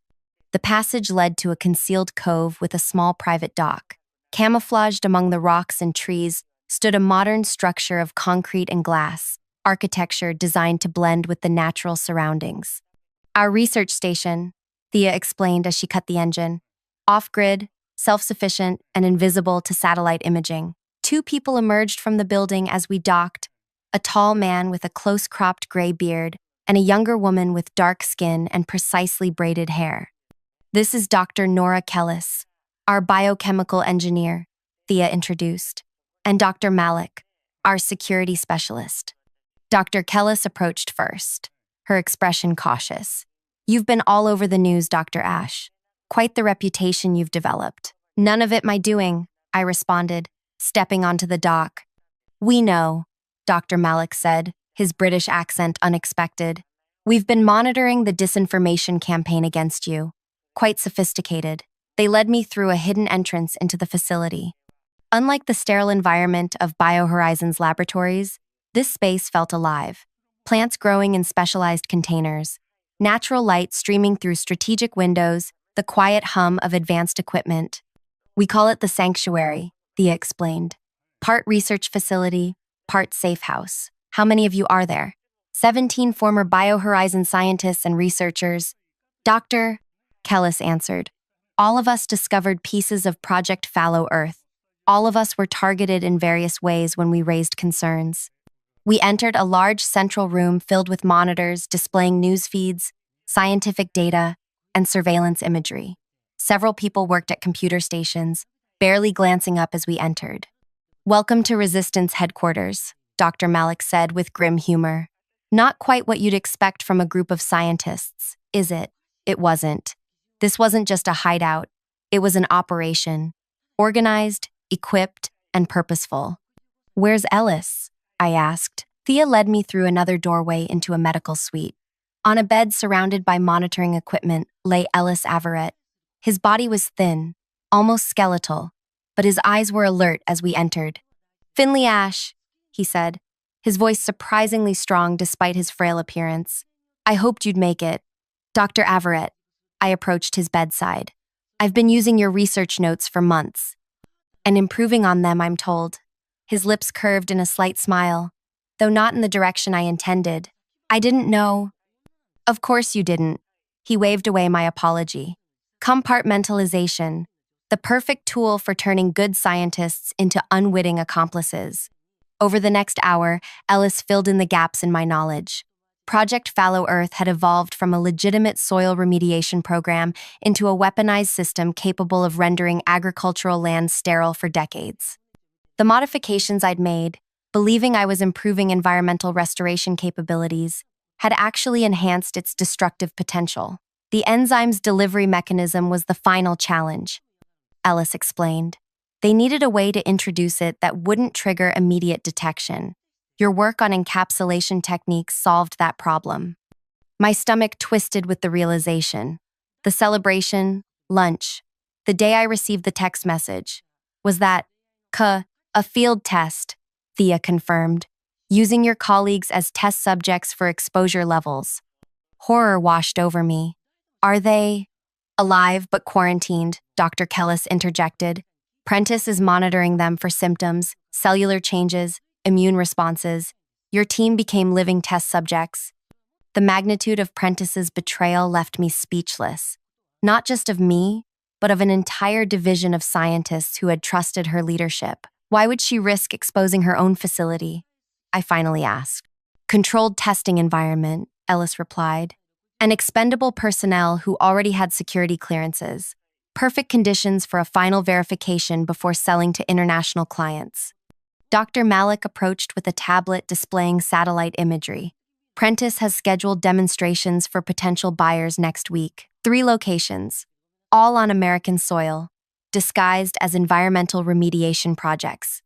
The passage led to a concealed cove with a small private dock. Camouflaged among the rocks and trees stood a modern structure of concrete and glass, architecture designed to blend with the natural surroundings. "Our research station," Thea explained as she cut the engine. "Off-grid, self-sufficient, and invisible to satellite imaging." 2 people emerged from the building as we docked, a tall man with a close-cropped gray beard and a younger woman with dark skin and precisely braided hair. "This is Dr. Nora Kellis, our biochemical engineer," Thea introduced, "and Dr. Malik, our security specialist." Dr. Kellis approached first, her expression cautious. "You've been all over the news, Dr. Ash. Quite the reputation you've developed." "None of it my doing," I responded, stepping onto the dock. "We know," Dr. Malik said, his British accent unexpected. "We've been monitoring the disinformation campaign against you. Quite sophisticated. They led me through a hidden entrance into the facility. Unlike the sterile environment of BioHorizons laboratories, this space felt alive. Plants growing in specialized containers, natural light streaming through strategic windows, the quiet hum of advanced equipment. We call it the sanctuary, Thea explained. Part research facility, part safe house. How many of you are there? 17 former BioHorizon scientists and researchers. Dr. Kellis answered. All of us discovered pieces of Project Fallow Earth. All of us were targeted in various ways when we raised concerns. We entered a large central room filled with monitors displaying news feeds, scientific data, and surveillance imagery. Several people worked at computer stations, barely glancing up as we entered. Welcome to Resistance Headquarters, Dr. Malik said with grim humor. Not quite what you'd expect from a group of scientists, is it? It wasn't. This wasn't just a hideout. It was an operation. Organized, equipped, and purposeful. Where's Ellis? I asked. Thea led me through another doorway into a medical suite. On a bed surrounded by monitoring equipment lay Ellis Averett. His body was thin, almost skeletal, but his eyes were alert as we entered. Finley Ash, he said, his voice surprisingly strong despite his frail appearance. I hoped you'd make it. Dr. Averett. I approached his bedside. I've been using your research notes for months, and improving on them, I'm told. His lips curved in a slight smile, though not in the direction I intended. I didn't know. Of course you didn't. He waved away my apology. Compartmentalization, the perfect tool for turning good scientists into unwitting accomplices. Over the next hour, Ellis filled in the gaps in my knowledge. Project Fallow Earth had evolved from a legitimate soil remediation program into a weaponized system capable of rendering agricultural land sterile for decades. The modifications I'd made, believing I was improving environmental restoration capabilities, had actually enhanced its destructive potential. The enzyme's delivery mechanism was the final challenge, Ellis explained. They needed a way to introduce it that wouldn't trigger immediate detection. Your work on encapsulation techniques solved that problem. My stomach twisted with the realization. The celebration, lunch, the day I received the text message, was that, a field test, Thea confirmed, using your colleagues as test subjects for exposure levels. Horror washed over me. Are they alive but quarantined? Dr. Kellis interjected. Prentice is monitoring them for symptoms, cellular changes, immune responses. Your team became living test subjects. The magnitude of Prentice's betrayal left me speechless. Not just of me, but of an entire division of scientists who had trusted her leadership. Why would she risk exposing her own facility? I finally asked. Controlled testing environment, Ellis replied. And expendable personnel who already had security clearances. Perfect conditions for a final verification before selling to international clients. Dr. Malik approached with a tablet displaying satellite imagery. Prentice has scheduled demonstrations for potential buyers next week. 3 locations, all on American soil, disguised as environmental remediation projects.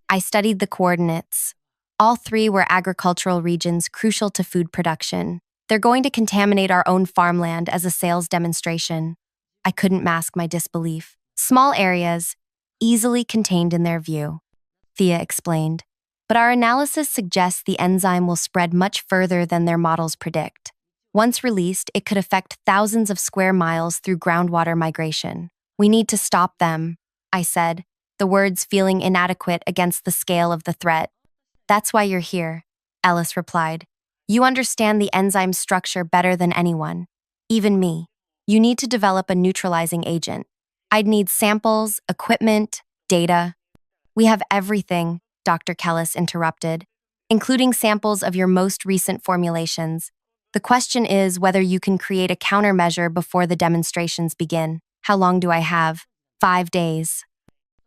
I studied the coordinates. All 3 were agricultural regions crucial to food production. They're going to contaminate our own farmland as a sales demonstration. I couldn't mask my disbelief. Small areas, easily contained in their view, Thea explained. But our analysis suggests the enzyme will spread much further than their models predict. Once released, it could affect thousands of square miles through groundwater migration. We need to stop them, I said, the words feeling inadequate against the scale of the threat. That's why you're here, Ellis replied. You understand the enzyme structure better than anyone, even me. You need to develop a neutralizing agent. I'd need samples, equipment, data. We have everything, Dr. Kellis interrupted, including samples of your most recent formulations. The question is whether you can create a countermeasure before the demonstrations begin. How long do I have? 5 days.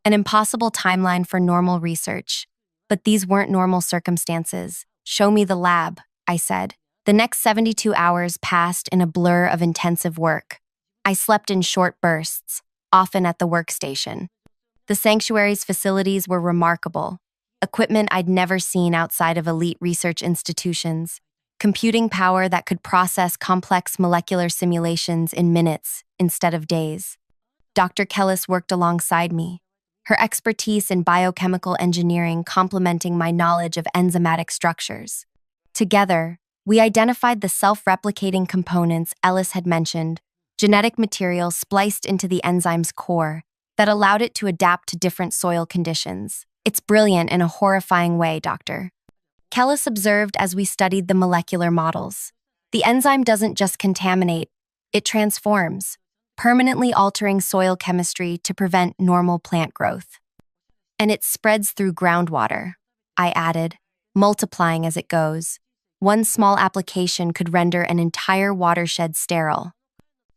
An impossible timeline for normal research. But these weren't normal circumstances. Show me the lab, I said. The next 72 hours passed in a blur of intensive work. I slept in short bursts, often at the workstation. The sanctuary's facilities were remarkable. Equipment I'd never seen outside of elite research institutions. Computing power that could process complex molecular simulations in minutes instead of days. Dr. Kellis worked alongside me, her expertise in biochemical engineering complementing my knowledge of enzymatic structures. Together, we identified the self-replicating components Ellis had mentioned, genetic material spliced into the enzyme's core that allowed it to adapt to different soil conditions. It's brilliant in a horrifying way, Doctor Kellis observed as we studied the molecular models. The enzyme doesn't just contaminate, it transforms, permanently altering soil chemistry to prevent normal plant growth. And it spreads through groundwater, I added, multiplying as it goes. One small application could render an entire watershed sterile.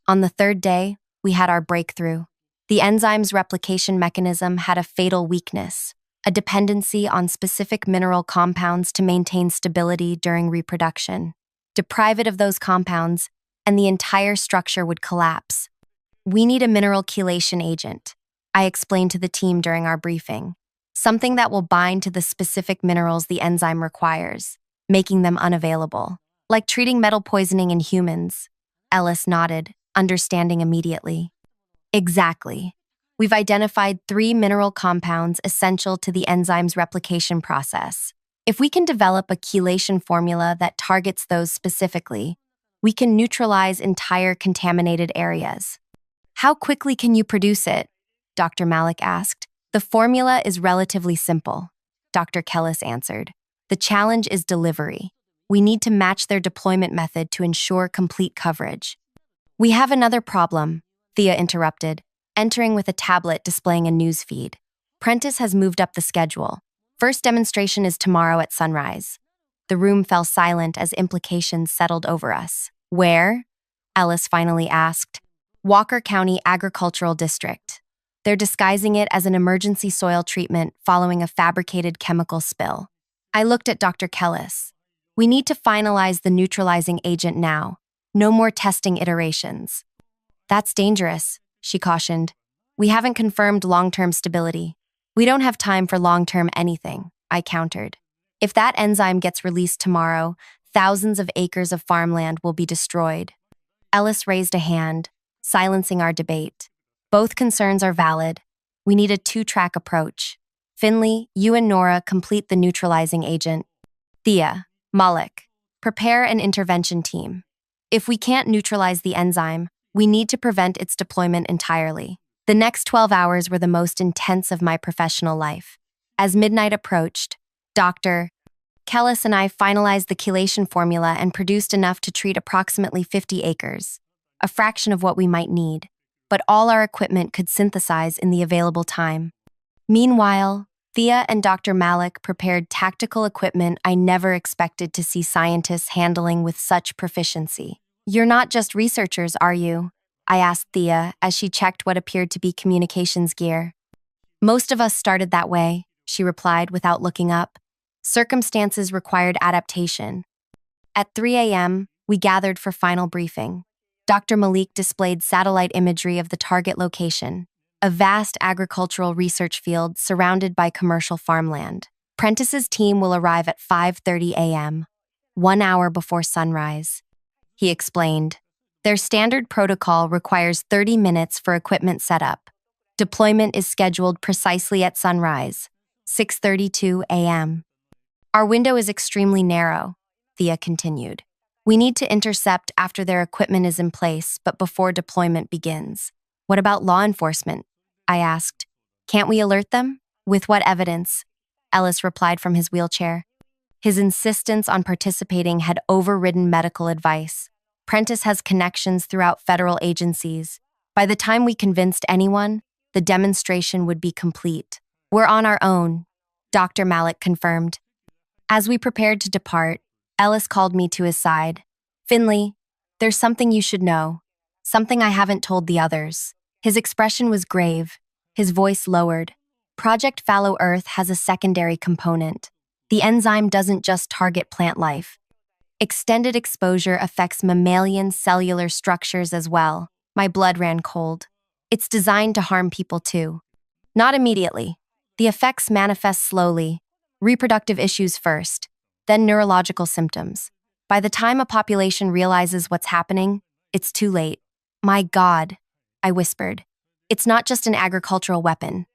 On the third day, we had our breakthrough. The enzyme's replication mechanism had a fatal weakness, a dependency on specific mineral compounds to maintain stability during reproduction. Deprive it of those compounds, and the entire structure would collapse. We need a mineral chelation agent, I explained to the team during our briefing. Something that will bind to the specific minerals the enzyme requires, making them unavailable. Like treating metal poisoning in humans. Ellis nodded, understanding immediately. Exactly. We've identified 3 mineral compounds essential to the enzyme's replication process. If we can develop a chelation formula that targets those specifically, we can neutralize entire contaminated areas. How quickly can you produce it? Dr. Malik asked. The formula is relatively simple, Dr. Kellis answered. The challenge is delivery. We need to match their deployment method to ensure complete coverage. We have another problem, Thea interrupted, entering with a tablet displaying a news feed. Prentice has moved up the schedule. First demonstration is tomorrow at sunrise. The room fell silent as implications settled over us. Where? Ellis finally asked. Walker County Agricultural District. They're disguising it as an emergency soil treatment following a fabricated chemical spill. I looked at Dr. Kellis. We need to finalize the neutralizing agent now. No more testing iterations. That's dangerous, she cautioned. We haven't confirmed long-term stability. We don't have time for long-term anything, I countered. If that enzyme gets released tomorrow, thousands of acres of farmland will be destroyed. Ellis raised a hand, silencing our debate. Both concerns are valid. We need a 2-track approach. Finley, you and Nora complete the neutralizing agent. Thea, Malik, prepare an intervention team. If we can't neutralize the enzyme, we need to prevent its deployment entirely. The next 12 hours were the most intense of my professional life. As midnight approached, Dr. Kellis and I finalized the chelation formula and produced enough to treat approximately 50 acres, a fraction of what we might need, but all our equipment could synthesize in the available time. Meanwhile, Thea and Dr. Malik prepared tactical equipment I never expected to see scientists handling with such proficiency. You're not just researchers, are you? I asked Thea as she checked what appeared to be communications gear. Most of us started that way, she replied without looking up. Circumstances required adaptation. At 3 a.m., we gathered for final briefing. Dr. Malik displayed satellite imagery of the target location, a vast agricultural research field surrounded by commercial farmland. Prentice's team will arrive at 5:30 a.m., 1 hour before sunrise. He explained. Their standard protocol requires 30 minutes for equipment setup. Deployment is scheduled precisely at sunrise, 6:32 a.m. Our window is extremely narrow, Thea continued. We need to intercept after their equipment is in place, but before deployment begins. What about law enforcement? I asked. Can't we alert them? With what evidence? Ellis replied from his wheelchair. His insistence on participating had overridden medical advice. Prentice has connections throughout federal agencies. By the time we convinced anyone, the demonstration would be complete. We're on our own, Dr. Malik confirmed. As we prepared to depart, Ellis called me to his side. Finley, there's something you should know. Something I haven't told the others. His expression was grave, his voice lowered. Project Fallow Earth has a secondary component. The enzyme doesn't just target plant life. Extended exposure affects mammalian cellular structures as well. My blood ran cold. It's designed to harm people too. Not immediately. The effects manifest slowly. Reproductive issues first, then neurological symptoms. By the time a population realizes what's happening, it's too late. My God, I whispered. It's not just an agricultural weapon.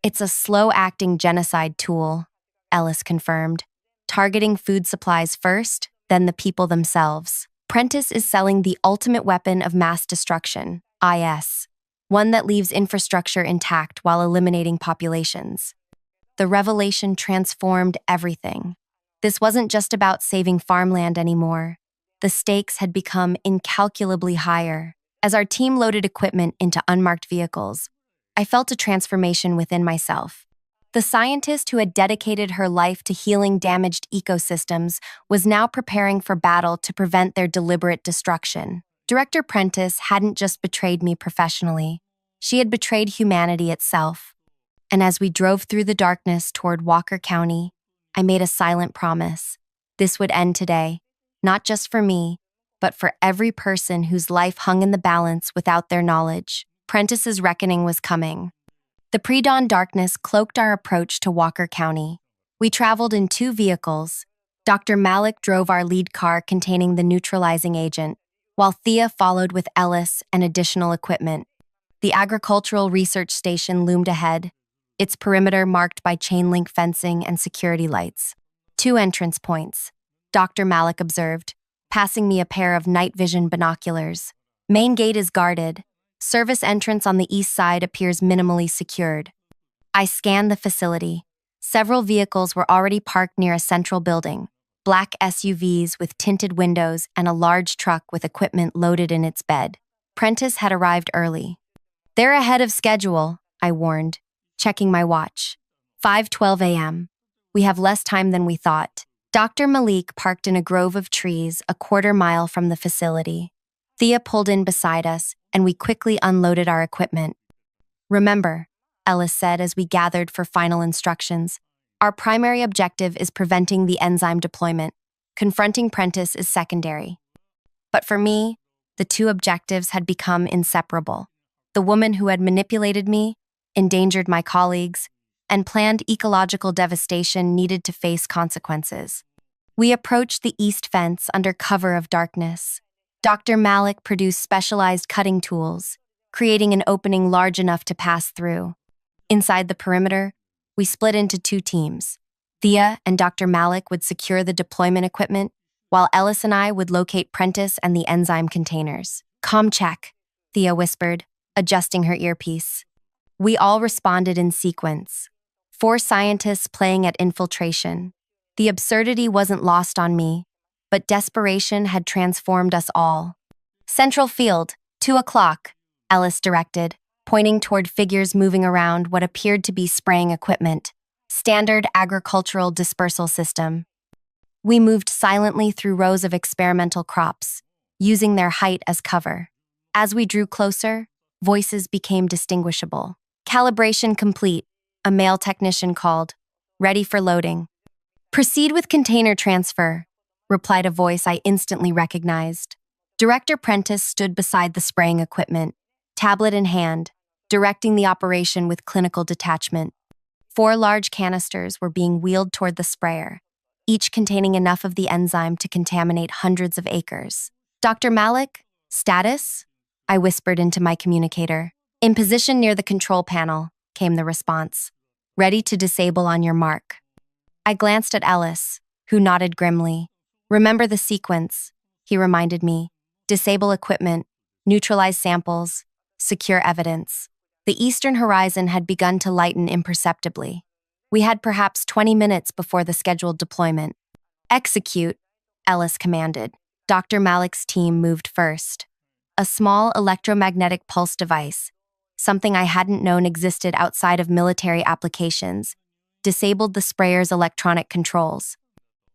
It's a slow-acting genocide tool, Ellis confirmed. targeting food supplies first, then the people themselves. Prentice is selling the ultimate weapon of mass destruction, IS, one that leaves infrastructure intact while eliminating populations. The revelation transformed everything. This wasn't just about saving farmland anymore. The stakes had become incalculably higher. As our team loaded equipment into unmarked vehicles, I felt a transformation within myself. The scientist who had dedicated her life to healing damaged ecosystems was now preparing for battle to prevent their deliberate destruction. Director Prentice hadn't just betrayed me professionally, she had betrayed humanity itself. And as we drove through the darkness toward Walker County, I made a silent promise. This would end today, not just for me, but for every person whose life hung in the balance without their knowledge. Prentice's reckoning was coming. The pre-dawn darkness cloaked our approach to Walker County. We traveled in 2 vehicles. Dr. Malik drove our lead car containing the neutralizing agent, while Thea followed with Ellis and additional equipment. The agricultural research station loomed ahead, its perimeter marked by chain link fencing and security lights. 2 entrance points, Dr. Malik observed, passing me a pair of night vision binoculars. Main gate is guarded. Service entrance on the east side appears minimally secured. I scanned the facility. Several vehicles were already parked near a central building, black SUVs with tinted windows and a large truck with equipment loaded in its bed. Prentice had arrived early. "They're ahead of schedule," I warned, checking my watch. 5:12 a.m. We have less time than we thought. Dr. Malik parked in a grove of trees a quarter-mile from the facility. Thea pulled in beside us, and we quickly unloaded our equipment. "Remember," Ellis said as we gathered for final instructions, "our primary objective is preventing the enzyme deployment. Confronting Prentice is secondary." But for me, the 2 objectives had become inseparable. The woman who had manipulated me, endangered my colleagues, and planned ecological devastation needed to face consequences. We approached the east fence under cover of darkness. Dr. Malik produced specialized cutting tools, creating an opening large enough to pass through. Inside the perimeter, we split into 2 teams. Thea and Dr. Malik would secure the deployment equipment, while Ellis and I would locate Prentice and the enzyme containers. "Comm check," Thea whispered, adjusting her earpiece. We all responded in sequence. 4 scientists playing at infiltration. The absurdity wasn't lost on me, but desperation had transformed us all. "Central field, 2 o'clock, Ellis directed, pointing toward figures moving around what appeared to be spraying equipment. Standard agricultural dispersal system. We moved silently through rows of experimental crops, using their height as cover. As we drew closer, voices became distinguishable. "Calibration complete," a male technician called. "Ready for loading." "Proceed with container transfer," replied a voice I instantly recognized. Director Prentice stood beside the spraying equipment, tablet in hand, directing the operation with clinical detachment. 4 large canisters were being wheeled toward the sprayer, each containing enough of the enzyme to contaminate hundreds of acres. "Dr. Malik, status?" I whispered into my communicator. "In position near the control panel," came the response. "Ready to disable on your mark." I glanced at Ellis, who nodded grimly. "Remember the sequence," he reminded me. "Disable equipment, neutralize samples, secure evidence." The eastern horizon had begun to lighten imperceptibly. We had perhaps 20 minutes before the scheduled deployment. "Execute," Ellis commanded. Dr. Malik's team moved first. A small electromagnetic pulse device, something I hadn't known existed outside of military applications, disabled the sprayer's electronic controls.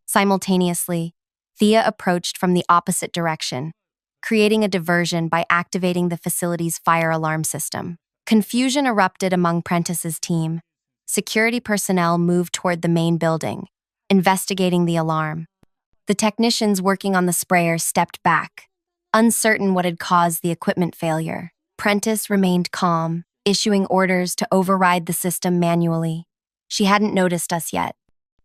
Simultaneously, Thea approached from the opposite direction, creating a diversion by activating the facility's fire alarm system. Confusion erupted among Prentice's team. Security personnel moved toward the main building, investigating the alarm. The technicians working on the sprayer stepped back, uncertain what had caused the equipment failure. Prentice remained calm, issuing orders to override the system manually. She hadn't noticed us yet.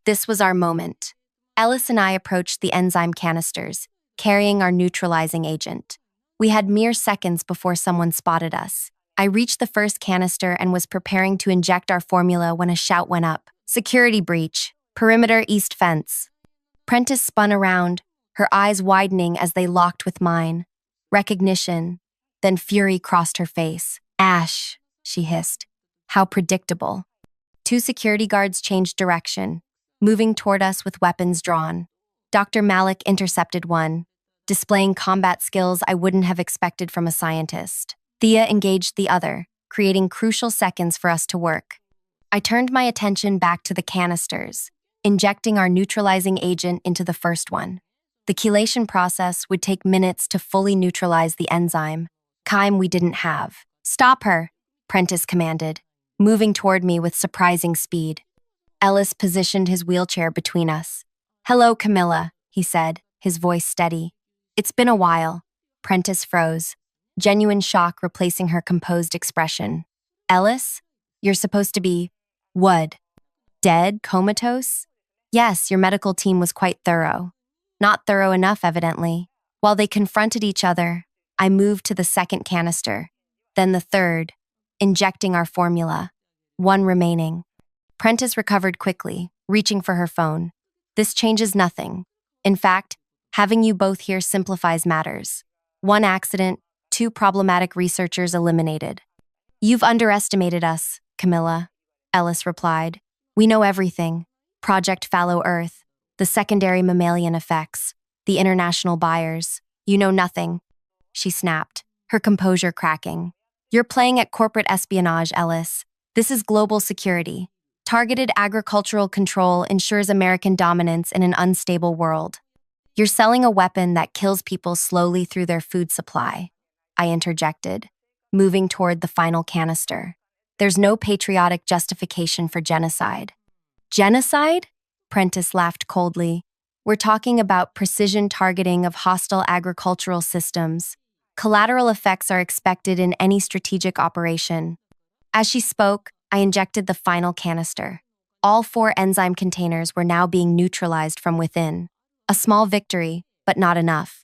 This was our moment. Ellis and I approached the enzyme canisters, carrying our neutralizing agent. We had mere seconds before someone spotted us. I reached the first canister and was preparing to inject our formula when a shout went up. "Security breach. Perimeter east fence." Prentice spun around, her eyes widening as they locked with mine. Recognition, then fury crossed her face. Ash, she hissed. How predictable. Two security guards changed direction, moving toward us with weapons drawn. Dr. Malik intercepted one, displaying combat skills I wouldn't have expected from a scientist. Thea engaged the other, creating crucial seconds for us to work. I turned my attention back to the canisters, injecting our neutralizing agent into the first one. The chelation process would take minutes to fully neutralize the enzyme, time we didn't have. Stop her, Prentice commanded, moving toward me with surprising speed. Ellis positioned his wheelchair between us. Hello, Camilla, he said, his voice steady. It's been a while. Prentice froze, genuine shock replacing her composed expression. Ellis? You're supposed to be… what? Dead? Comatose? Yes, your medical team was quite thorough. Not thorough enough, evidently. While they confronted each other, I moved to the second canister, then the third, injecting our formula. One remaining. Prentice recovered quickly, reaching for her phone. This changes nothing. In fact, having you both here simplifies matters. One accident, two problematic researchers eliminated. You've underestimated us, Camilla, Ellis replied. We know everything. Project Fallow Earth, the secondary mammalian effects, the international buyers. You know nothing. She snapped, her composure cracking. You're playing at corporate espionage, Ellis. This is global security. Targeted agricultural control ensures American dominance in an unstable world. You're selling a weapon that kills people slowly through their food supply, I interjected, moving toward the final canister. There's no patriotic justification for genocide. Genocide? Prentice laughed coldly. We're talking about precision targeting of hostile agricultural systems. Collateral effects are expected in any strategic operation. As she spoke, I injected the final canister. All 4 enzyme containers were now being neutralized from within. A small victory, but not enough.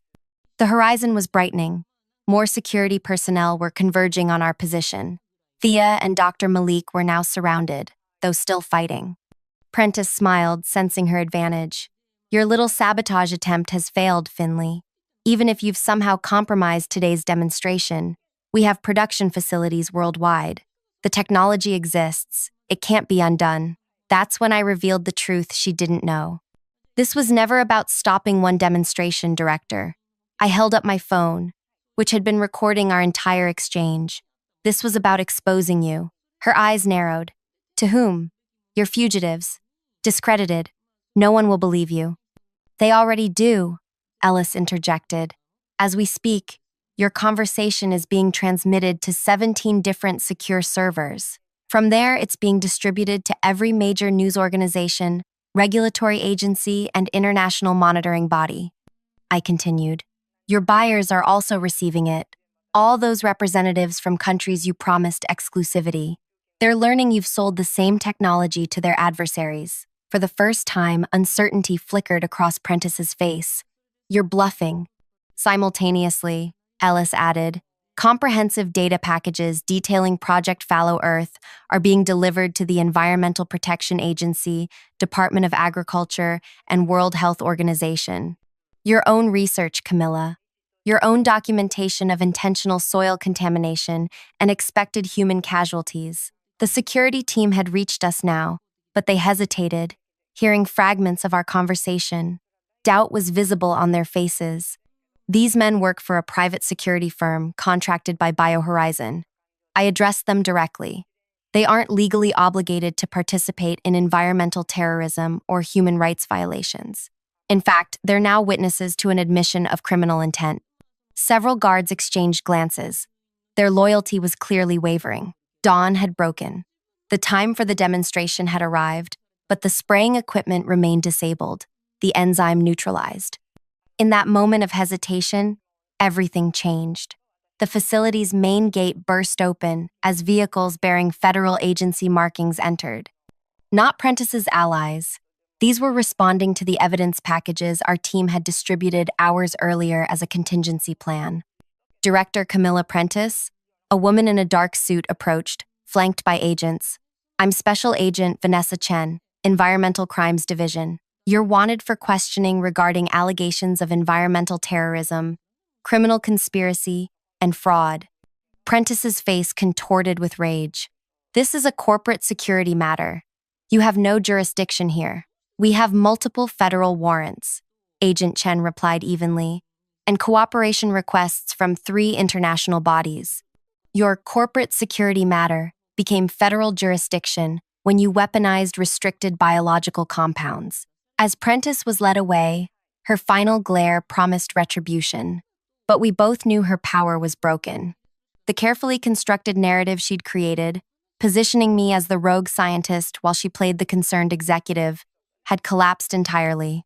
The horizon was brightening. More security personnel were converging on our position. Thea and Dr. Malik were now surrounded, though still fighting. Prentice smiled, sensing her advantage. Your little sabotage attempt has failed, Finley. Even if you've somehow compromised today's demonstration, we have production facilities worldwide. The technology exists. It can't be undone. That's when I revealed the truth she didn't know. This was never about stopping one demonstration, Director. I held up my phone, which had been recording our entire exchange. This was about exposing you. Her eyes narrowed. To whom? Your fugitives. Discredited. No one will believe you. They already do, Ellis interjected. As we speak, your conversation is being transmitted to 17 different secure servers. From there, it's being distributed to every major news organization, regulatory agency, and international monitoring body. I continued. Your buyers are also receiving it. All those representatives from countries you promised exclusivity. They're learning you've sold the same technology to their adversaries. For the first time, uncertainty flickered across Prentice's face. You're bluffing. Simultaneously, Ellis added, comprehensive data packages detailing Project Fallow Earth are being delivered to the Environmental Protection Agency, Department of Agriculture, and World Health Organization. Your own research, Camilla. Your own documentation of intentional soil contamination and expected human casualties. The security team had reached us now, but they hesitated, hearing fragments of our conversation. Doubt was visible on their faces. These men work for a private security firm contracted by BioHorizon. I addressed them directly. They aren't legally obligated to participate in environmental terrorism or human rights violations. In fact, they're now witnesses to an admission of criminal intent. Several guards exchanged glances. Their loyalty was clearly wavering. Dawn had broken. The time for the demonstration had arrived, but the spraying equipment remained disabled, the enzyme neutralized. In that moment of hesitation, everything changed. The facility's main gate burst open as vehicles bearing federal agency markings entered. Not Prentice's allies. These were responding to the evidence packages our team had distributed hours earlier as a contingency plan. Director Camilla Prentice, a woman in a dark suit, approached, flanked by agents. I'm Special Agent Vanessa Chen, Environmental Crimes Division. You're wanted for questioning regarding allegations of environmental terrorism, criminal conspiracy, and fraud. Prentice's face contorted with rage. This is a corporate security matter. You have no jurisdiction here. We have multiple federal warrants, Agent Chen replied evenly, and cooperation requests from 3 international bodies. Your corporate security matter became federal jurisdiction when you weaponized restricted biological compounds. As Prentice was led away, her final glare promised retribution, but we both knew her power was broken. The carefully constructed narrative she'd created, positioning me as the rogue scientist while she played the concerned executive, had collapsed entirely.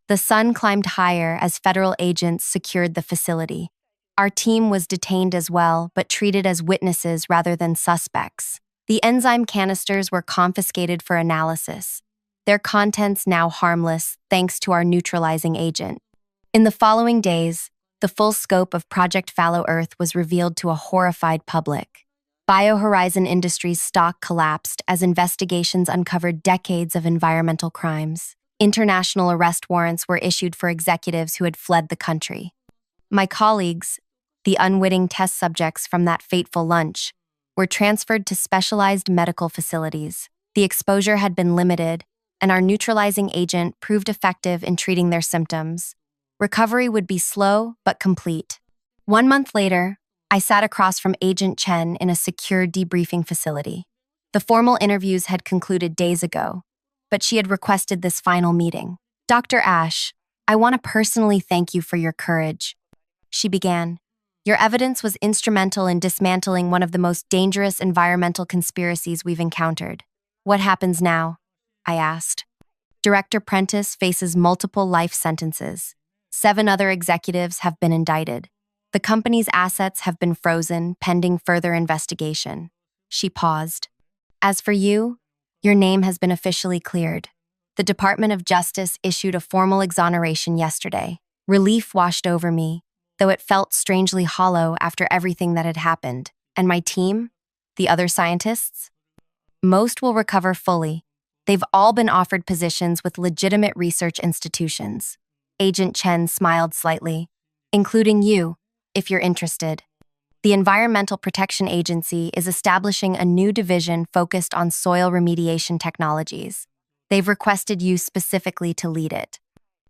The sun climbed higher as federal agents secured the facility. Our team was detained as well, but treated as witnesses rather than suspects. The enzyme canisters were confiscated for analysis, their contents now harmless thanks to our neutralizing agent. In the following days, the full scope of Project Fallow Earth was revealed to a horrified public. BioHorizon Industries' stock collapsed as investigations uncovered decades of environmental crimes. International arrest warrants were issued for executives who had fled the country. My colleagues, the unwitting test subjects from that fateful lunch, were transferred to specialized medical facilities. The exposure had been limited, and our neutralizing agent proved effective in treating their symptoms. Recovery would be slow but complete. 1 month later, I sat across from Agent Chen in a secure debriefing facility. The formal interviews had concluded days ago, but she had requested this final meeting. Dr. Ash, I want to personally thank you for your courage, she began. Your evidence was instrumental in dismantling one of the most dangerous environmental conspiracies we've encountered. What happens now? I asked. Director Prentice faces multiple life sentences. 7 other executives have been indicted. The company's assets have been frozen pending further investigation. She paused. As for you, your name has been officially cleared. The Department of Justice issued a formal exoneration yesterday. Relief washed over me, though it felt strangely hollow after everything that had happened. And my team? The other scientists? Most will recover fully. They've all been offered positions with legitimate research institutions. Agent Chen smiled slightly. Including you, if you're interested. The Environmental Protection Agency is establishing a new division focused on soil remediation technologies. They've requested you specifically to lead it.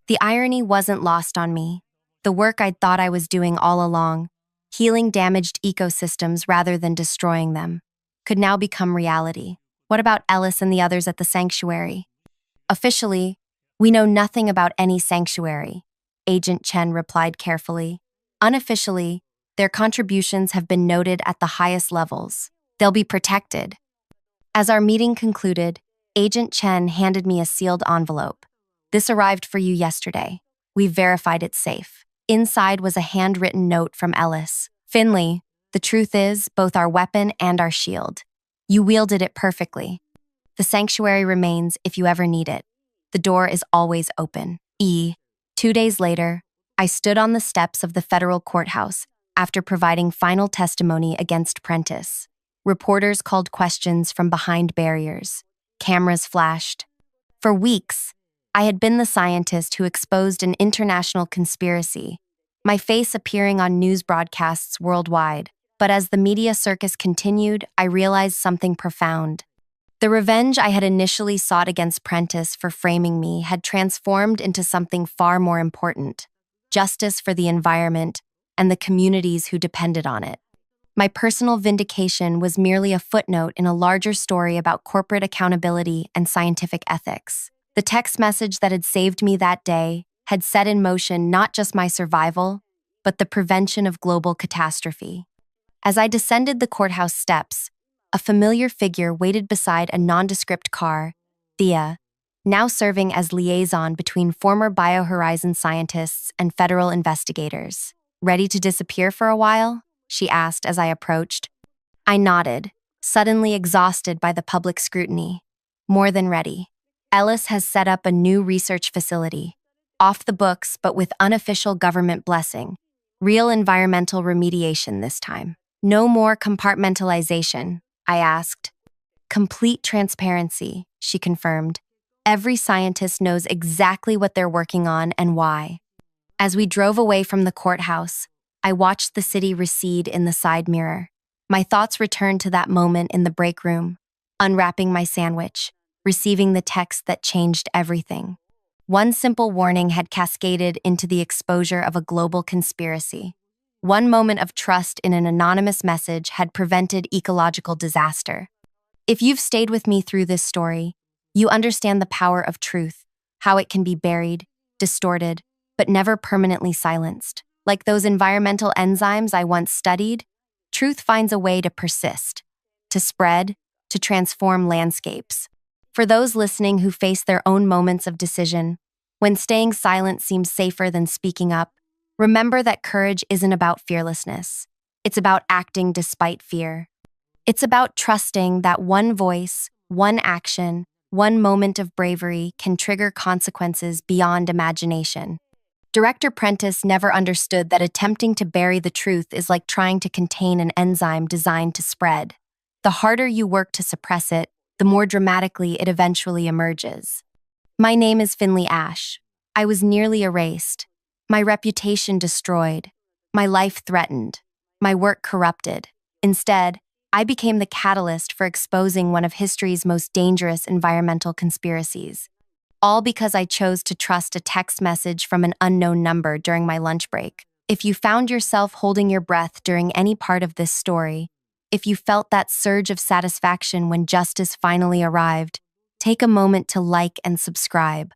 The irony wasn't lost on me. The work I'd thought I was doing all along, healing damaged ecosystems rather than destroying them, could now become reality. What about Ellis and the others at the sanctuary? Officially, we know nothing about any sanctuary, Agent Chen replied carefully. Unofficially, their contributions have been noted at the highest levels. They'll be protected. As our meeting concluded, Agent Chen handed me a sealed envelope. This arrived for you yesterday. We've verified it's safe. Inside was a handwritten note from Ellis. Finley, the truth is, both our weapon and our shield. You wielded it perfectly. The sanctuary remains if you ever need it. The door is always open. 2 days later, I stood on the steps of the federal courthouse after providing final testimony against Prentice. Reporters called questions from behind barriers. Cameras flashed. For weeks, I had been the scientist who exposed an international conspiracy, my face appearing on news broadcasts worldwide. But as the media circus continued, I realized something profound. The revenge I had initially sought against Prentice for framing me had transformed into something far more important: justice for the environment and the communities who depended on it. My personal vindication was merely a footnote in a larger story about corporate accountability and scientific ethics. The text message that had saved me that day had set in motion not just my survival, but the prevention of global catastrophe. As I descended the courthouse steps, a familiar figure waited beside a nondescript car, Thea, now serving as liaison between former BioHorizon scientists and federal investigators. Ready to disappear for a while? She asked as I approached. I nodded, suddenly exhausted by the public scrutiny. More than ready. Ellis has set up a new research facility, off the books but with unofficial government blessing. Real environmental remediation this time. No more compartmentalization, I asked. Complete transparency, she confirmed. Every scientist knows exactly what they're working on and why. As we drove away from the courthouse, I watched the city recede in the side mirror. My thoughts returned to that moment in the break room, unwrapping my sandwich, receiving the text that changed everything. One simple warning had cascaded into the exposure of a global conspiracy. One moment of trust in an anonymous message had prevented ecological disaster. If you've stayed with me through this story, you understand the power of truth, how it can be buried, distorted, but never permanently silenced. Like those environmental enzymes I once studied, truth finds a way to persist, to spread, to transform landscapes. For those listening who face their own moments of decision, when staying silent seems safer than speaking up, remember that courage isn't about fearlessness. It's about acting despite fear. It's about trusting that one voice, one action, one moment of bravery can trigger consequences beyond imagination. Director Prentice never understood that attempting to bury the truth is like trying to contain an enzyme designed to spread. The harder you work to suppress it, the more dramatically it eventually emerges. My name is Finley Ash. I was nearly erased, my reputation destroyed, my life threatened, my work corrupted. Instead, I became the catalyst for exposing one of history's most dangerous environmental conspiracies. All because I chose to trust a text message from an unknown number during my lunch break. If you found yourself holding your breath during any part of this story, if you felt that surge of satisfaction when justice finally arrived, take a moment to like and subscribe.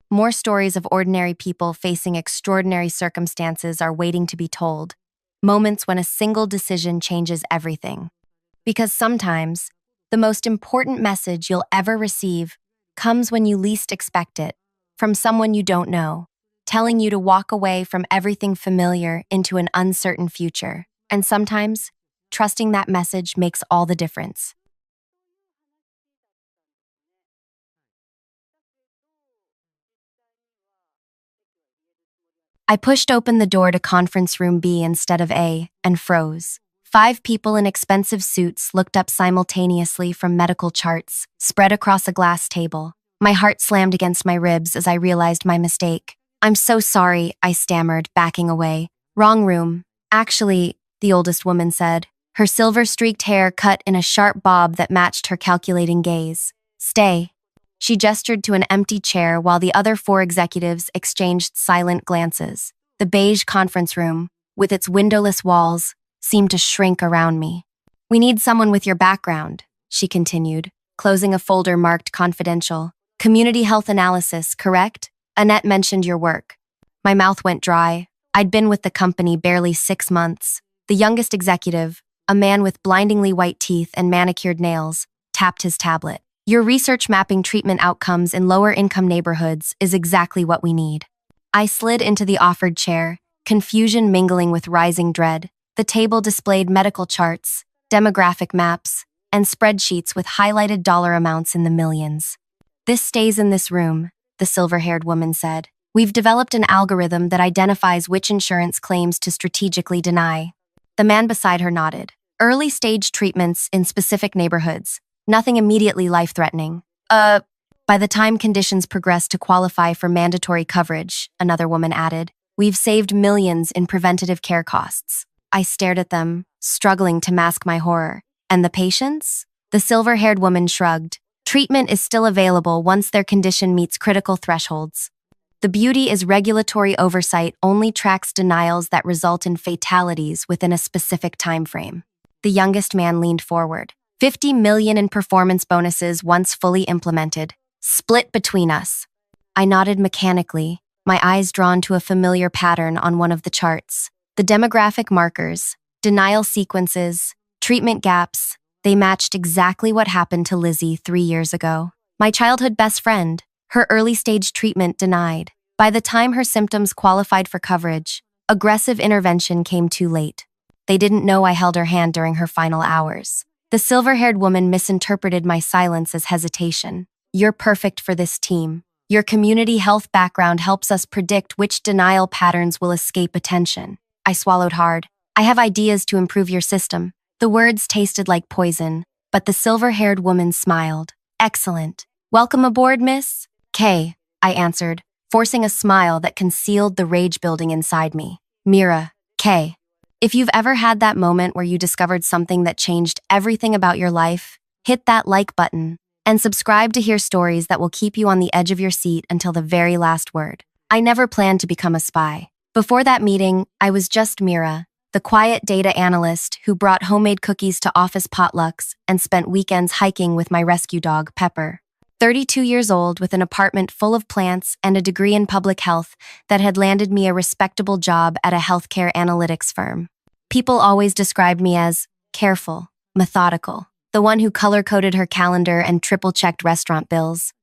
More stories of ordinary people facing extraordinary circumstances are waiting to be told. Moments when a single decision changes everything. Because sometimes, the most important message you'll ever receive comes when you least expect it, from someone you don't know, telling you to walk away from everything familiar into an uncertain future. And sometimes, trusting that message makes all the difference. I pushed open the door to conference room B instead of A and froze. 5 people in expensive suits looked up simultaneously from medical charts spread across a glass table. My heart slammed against my ribs as I realized my mistake. "I'm so sorry," I stammered, backing away. "Wrong room." "Actually," the oldest woman said, her silver-streaked hair cut in a sharp bob that matched her calculating gaze. "Stay." She gestured to an empty chair while the other 4 executives exchanged silent glances. The beige conference room, with its windowless walls, seemed to shrink around me. "We need someone with your background," she continued, closing a folder marked confidential. "Community health analysis, correct? Annette mentioned your work." My mouth went dry. I'd been with the company barely 6 months. The youngest executive, a man with blindingly white teeth and manicured nails, tapped his tablet. "Your research mapping treatment outcomes in lower-income neighborhoods is exactly what we need." I slid into the offered chair, confusion mingling with rising dread. The table displayed medical charts, demographic maps, and spreadsheets with highlighted dollar amounts in the millions. "This stays in this room," the silver-haired woman said. "We've developed an algorithm that identifies which insurance claims to strategically deny." The man beside her nodded. "Early-stage treatments in specific neighborhoods. Nothing immediately life-threatening." By the time conditions progress to qualify for mandatory coverage," another woman added, "we've saved millions in preventative care costs." I stared at them, struggling to mask my horror. "And the patients?" The silver-haired woman shrugged. "Treatment is still available once their condition meets critical thresholds. The beauty is regulatory oversight only tracks denials that result in fatalities within a specific time frame." The youngest man leaned forward. "50 million in performance bonuses once fully implemented. Split between us." I nodded mechanically, my eyes drawn to a familiar pattern on one of the charts. The demographic markers, denial sequences, treatment gaps, they matched exactly what happened to Lizzie 3 years ago. My childhood best friend, her early-stage treatment denied. By the time her symptoms qualified for coverage, aggressive intervention came too late. They didn't know I held her hand during her final hours. The silver-haired woman misinterpreted my silence as hesitation. "You're perfect for this team. Your community health background helps us predict which denial patterns will escape attention." I swallowed hard. "I have ideas to improve your system." The words tasted like poison, but the silver-haired woman smiled. "Excellent. Welcome aboard, miss." Kay, I answered, forcing a smile that concealed the rage building inside me. Mira, Kay. If you've ever had that moment where you discovered something that changed everything about your life, hit that like button and subscribe to hear stories that will keep you on the edge of your seat until the very last word. I never planned to become a spy. Before that meeting, I was just Mira, the quiet data analyst who brought homemade cookies to office potlucks and spent weekends hiking with my rescue dog, Pepper. 32 years old with an apartment full of plants and a degree in public health that had landed me a respectable job at a healthcare analytics firm. People always described me as careful, methodical, the one who color-coded her calendar and triple-checked restaurant bills.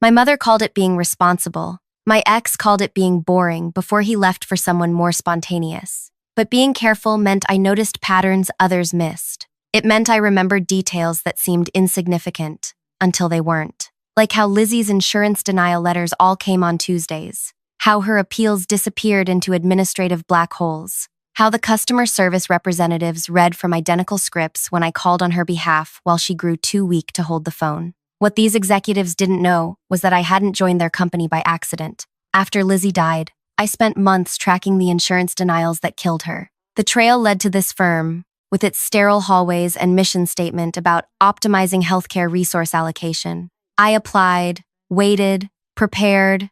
My mother called it being responsible. My ex called it being boring before he left for someone more spontaneous. But being careful meant I noticed patterns others missed. It meant I remembered details that seemed insignificant until they weren't. Like how Lizzie's insurance denial letters all came on Tuesdays. How her appeals disappeared into administrative black holes. How the customer service representatives read from identical scripts when I called on her behalf while she grew too weak to hold the phone. What these executives didn't know was that I hadn't joined their company by accident. After Lizzie died, I spent months tracking the insurance denials that killed her. The trail led to this firm, with its sterile hallways and mission statement about optimizing healthcare resource allocation. I applied, waited, prepared,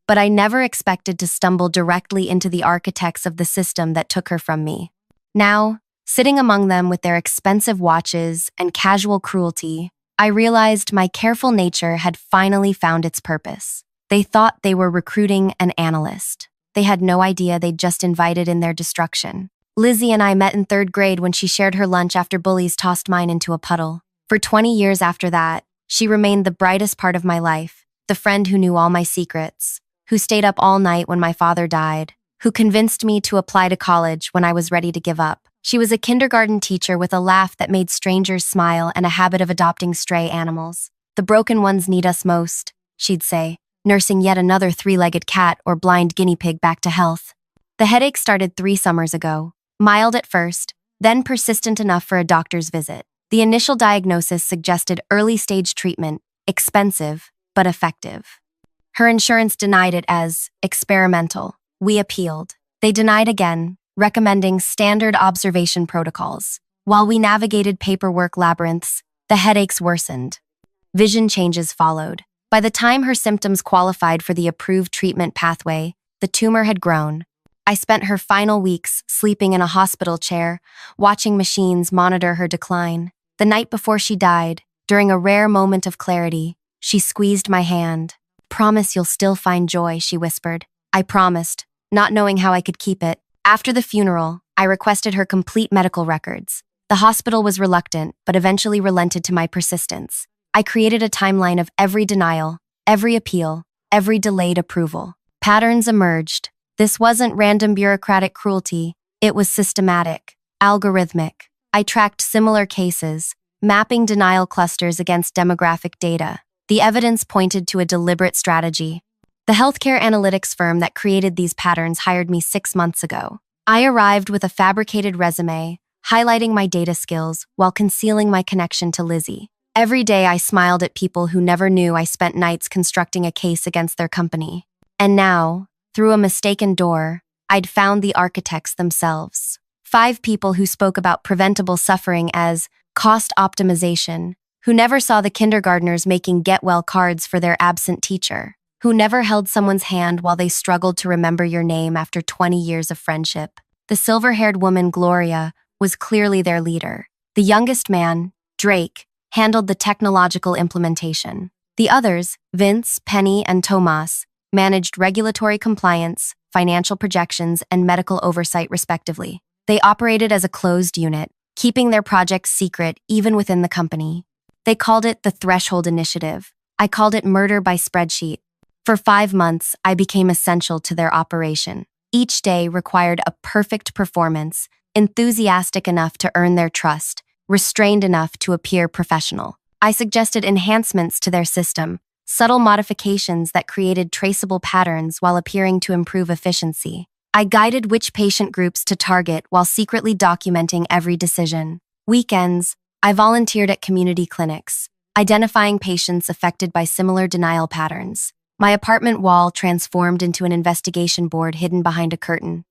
but I never expected to stumble directly into the architects of the system that took her from me. Now, sitting among them with their expensive watches and casual cruelty, I realized my careful nature had finally found its purpose. They thought they were recruiting an analyst. They had no idea they'd just invited in their destruction. Lizzie and I met in 3rd grade when she shared her lunch after bullies tossed mine into a puddle. For 20 years after that, she remained the brightest part of my life, the friend who knew all my secrets, who stayed up all night when my father died, who convinced me to apply to college when I was ready to give up. She was a kindergarten teacher with a laugh that made strangers smile and a habit of adopting stray animals. The broken ones need us most, she'd say, nursing yet another 3-legged cat or blind guinea pig back to health. The headache started 3 summers ago, mild at first, then persistent enough for a doctor's visit. The initial diagnosis suggested early-stage treatment, expensive, but effective. Her insurance denied it as experimental. We appealed. They denied again, recommending standard observation protocols. While we navigated paperwork labyrinths, the headaches worsened. Vision changes followed. By the time her symptoms qualified for the approved treatment pathway, the tumor had grown. I spent her final weeks sleeping in a hospital chair, watching machines monitor her decline. The night before she died, during a rare moment of clarity, she squeezed my hand. "Promise you'll still find joy," she whispered. I promised, not knowing how I could keep it. After the funeral, I requested her complete medical records. The hospital was reluctant, but eventually relented to my persistence. I created a timeline of every denial, every appeal, every delayed approval. Patterns emerged. This wasn't random bureaucratic cruelty. It was systematic, algorithmic. I tracked similar cases, mapping denial clusters against demographic data. The evidence pointed to a deliberate strategy. The healthcare analytics firm that created these patterns hired me 6 months ago. I arrived with a fabricated resume, highlighting my data skills while concealing my connection to Lizzie. Every day I smiled at people who never knew I spent nights constructing a case against their company. And now, through a mistaken door, I'd found the architects themselves. 5 people who spoke about preventable suffering as cost optimization, who never saw the kindergartners making get-well cards for their absent teacher, who never held someone's hand while they struggled to remember your name after 20 years of friendship. The silver-haired woman, Gloria, was clearly their leader. The youngest man, Drake, handled the technological implementation. The others, Vince, Penny, and Tomas, managed regulatory compliance, financial projections, and medical oversight respectively. They operated as a closed unit, keeping their projects secret even within the company. They called it the Threshold Initiative. I called it murder by spreadsheet. For 5 months, I became essential to their operation. Each day required a perfect performance, enthusiastic enough to earn their trust, restrained enough to appear professional. I suggested enhancements to their system, subtle modifications that created traceable patterns while appearing to improve efficiency. I guided which patient groups to target while secretly documenting every decision. Weekends, I volunteered at community clinics, identifying patients affected by similar denial patterns. My apartment wall transformed into an investigation board hidden behind a curtain.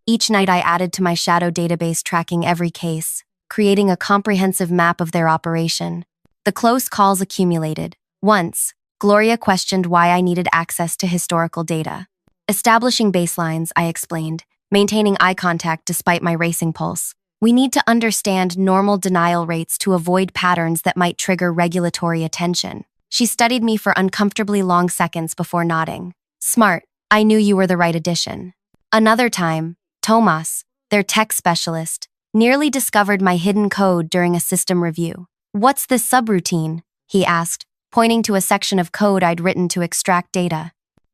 Each night I added to my shadow database tracking every case, creating a comprehensive map of their operation. The close calls accumulated. Once, Gloria questioned why I needed access to historical data. Establishing baselines, I explained, maintaining eye contact despite my racing pulse. We need to understand normal denial rates to avoid patterns that might trigger regulatory attention. She studied me for uncomfortably long seconds before nodding. Smart, I knew you were the right addition. Another time, Tomas, their tech specialist, nearly discovered my hidden code during a system review. What's this subroutine? He asked, pointing to a section of code I'd written to extract data.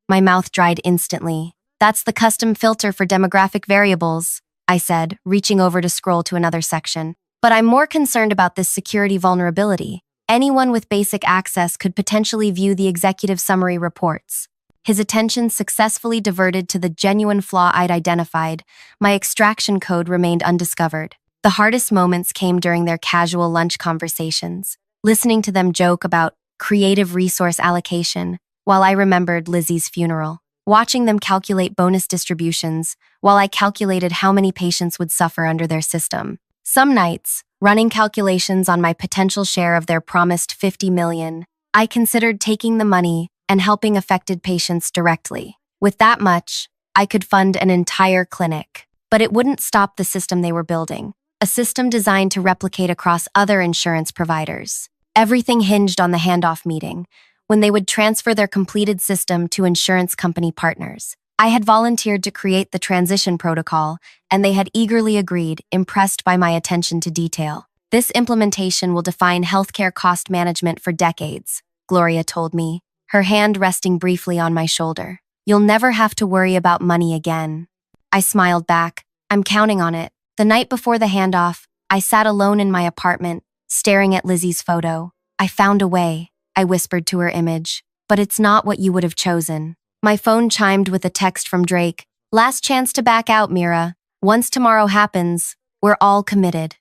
My mouth dried instantly. That's the custom filter for demographic variables, I said, reaching over to scroll to another section. But I'm more concerned about this security vulnerability. Anyone with basic access could potentially view the executive summary reports. His attention successfully diverted to the genuine flaw I'd identified. My extraction code remained undiscovered. The hardest moments came during their casual lunch conversations, listening to them joke about creative resource allocation while I remembered Lizzie's funeral, watching them calculate bonus distributions while I calculated how many patients would suffer under their system. Some nights, running calculations on my potential share of their promised $50 million, I considered taking the money and helping affected patients directly. With that much, I could fund an entire clinic. But it wouldn't stop the system they were building, a system designed to replicate across other insurance providers. Everything hinged on the handoff meeting, when they would transfer their completed system to insurance company partners. I had volunteered to create the transition protocol, and they had eagerly agreed, impressed by my attention to detail. This implementation will define healthcare cost management for decades, Gloria told me, her hand resting briefly on my shoulder. You'll never have to worry about money again. I smiled back. I'm counting on it. The night before the handoff, I sat alone in my apartment, staring at Lizzie's photo. I found a way, I whispered to her image. But it's not what you would have chosen. My phone chimed with a text from Drake. Last chance to back out, Mira. Once tomorrow happens, we're all committed.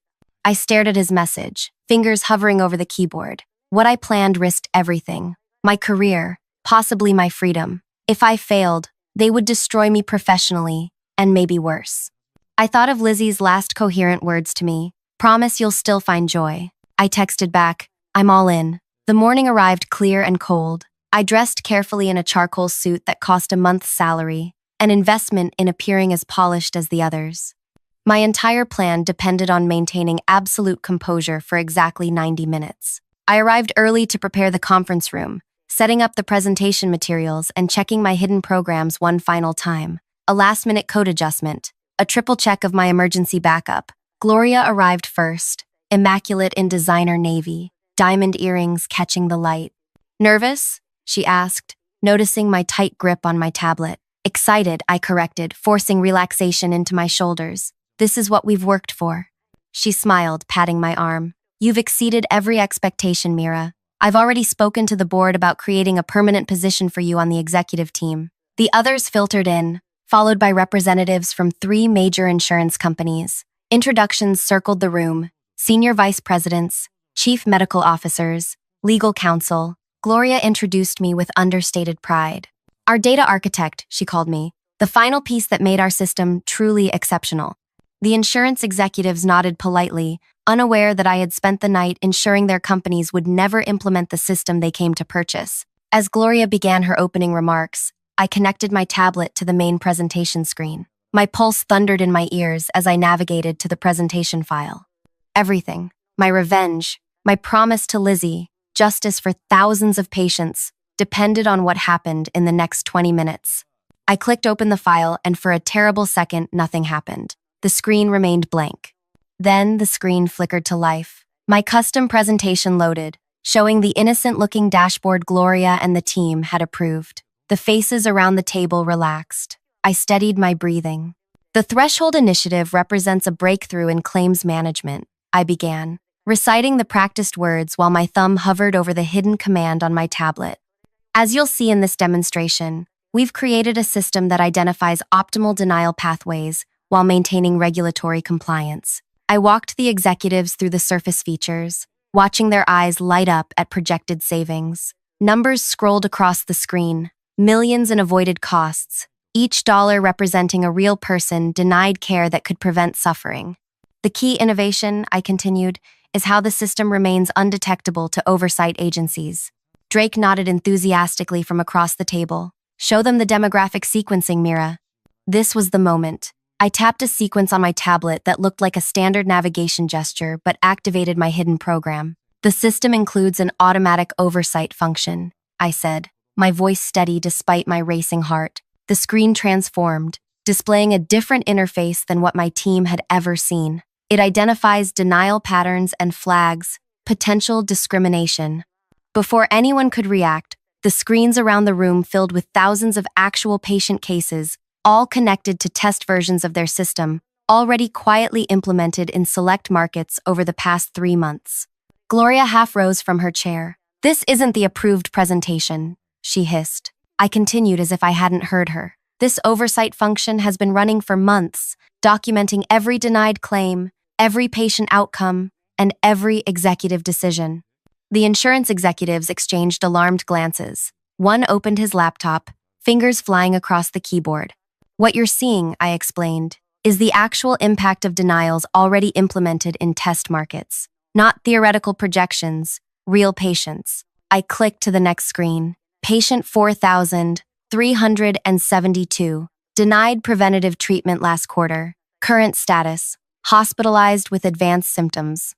I stared at his message, fingers hovering over the keyboard. What I planned risked everything. My career, possibly my freedom. If I failed, they would destroy me professionally, and maybe worse. I thought of Lizzie's last coherent words to me. Promise you'll still find joy. I texted back, I'm all in. The morning arrived clear and cold. I dressed carefully in a charcoal suit that cost a month's salary, an investment in appearing as polished as the others. My entire plan depended on maintaining absolute composure for exactly 90 minutes. I arrived early to prepare the conference room, setting up the presentation materials and checking my hidden programs one final time. A last-minute code adjustment, a triple check of my emergency backup. Gloria arrived first, immaculate in designer navy, diamond earrings catching the light. Nervous? She asked, noticing my tight grip on my tablet. Excited, I corrected, forcing relaxation into my shoulders. This is what we've worked for. She smiled, patting my arm. You've exceeded every expectation, Mira. I've already spoken to the board about creating a permanent position for you on the executive team. The others filtered in, followed by representatives from 3 major insurance companies. Introductions circled the room: senior vice presidents, chief medical officers, legal counsel. Gloria introduced me with understated pride. Our data architect, she called me, the final piece that made our system truly exceptional. The insurance executives nodded politely, unaware that I had spent the night ensuring their companies would never implement the system they came to purchase. As Gloria began her opening remarks, I connected my tablet to the main presentation screen. My pulse thundered in my ears as I navigated to the presentation file. Everything, my revenge, my promise to Lizzie, justice for thousands of patients, depended on what happened in the next 20 minutes. I clicked open the file, and for a terrible second, nothing happened. The screen remained blank. Then the screen flickered to life. My custom presentation loaded, showing the innocent-looking dashboard Gloria and the team had approved. The faces around the table relaxed. I steadied my breathing. The Threshold Initiative represents a breakthrough in claims management, I began, reciting the practiced words while my thumb hovered over the hidden command on my tablet. As you'll see in this demonstration, we've created a system that identifies optimal denial pathways while maintaining regulatory compliance. I walked the executives through the surface features, watching their eyes light up at projected savings. Numbers scrolled across the screen, Millions in avoided costs, each dollar representing a real person denied care that could prevent suffering. The key innovation, I continued, is how the system remains undetectable to oversight agencies. Drake nodded enthusiastically from across the table. Show them the demographic sequencing, Mira. This was the moment. I tapped a sequence on my tablet that looked like a standard navigation gesture but activated my hidden program. The system includes an automatic oversight function, I said, my voice steady despite my racing heart. The screen transformed, displaying a different interface than what my team had ever seen. It identifies denial patterns and flags potential discrimination. Before anyone could react, the screens around the room filled with thousands of actual patient cases, all connected to test versions of their system, already quietly implemented in select markets over the past 3 months. Gloria half rose from her chair. "This isn't the approved presentation," she hissed. I continued as if I hadn't heard her. "This oversight function has been running for months, documenting every denied claim, every patient outcome, and every executive decision." The insurance executives exchanged alarmed glances. One opened his laptop, fingers flying across the keyboard. "What you're seeing," I explained, "is the actual impact of denials already implemented in test markets. Not theoretical projections, real patients." I clicked to the next screen. Patient 4,372. Denied preventative treatment last quarter. Current status. Hospitalized with advanced symptoms.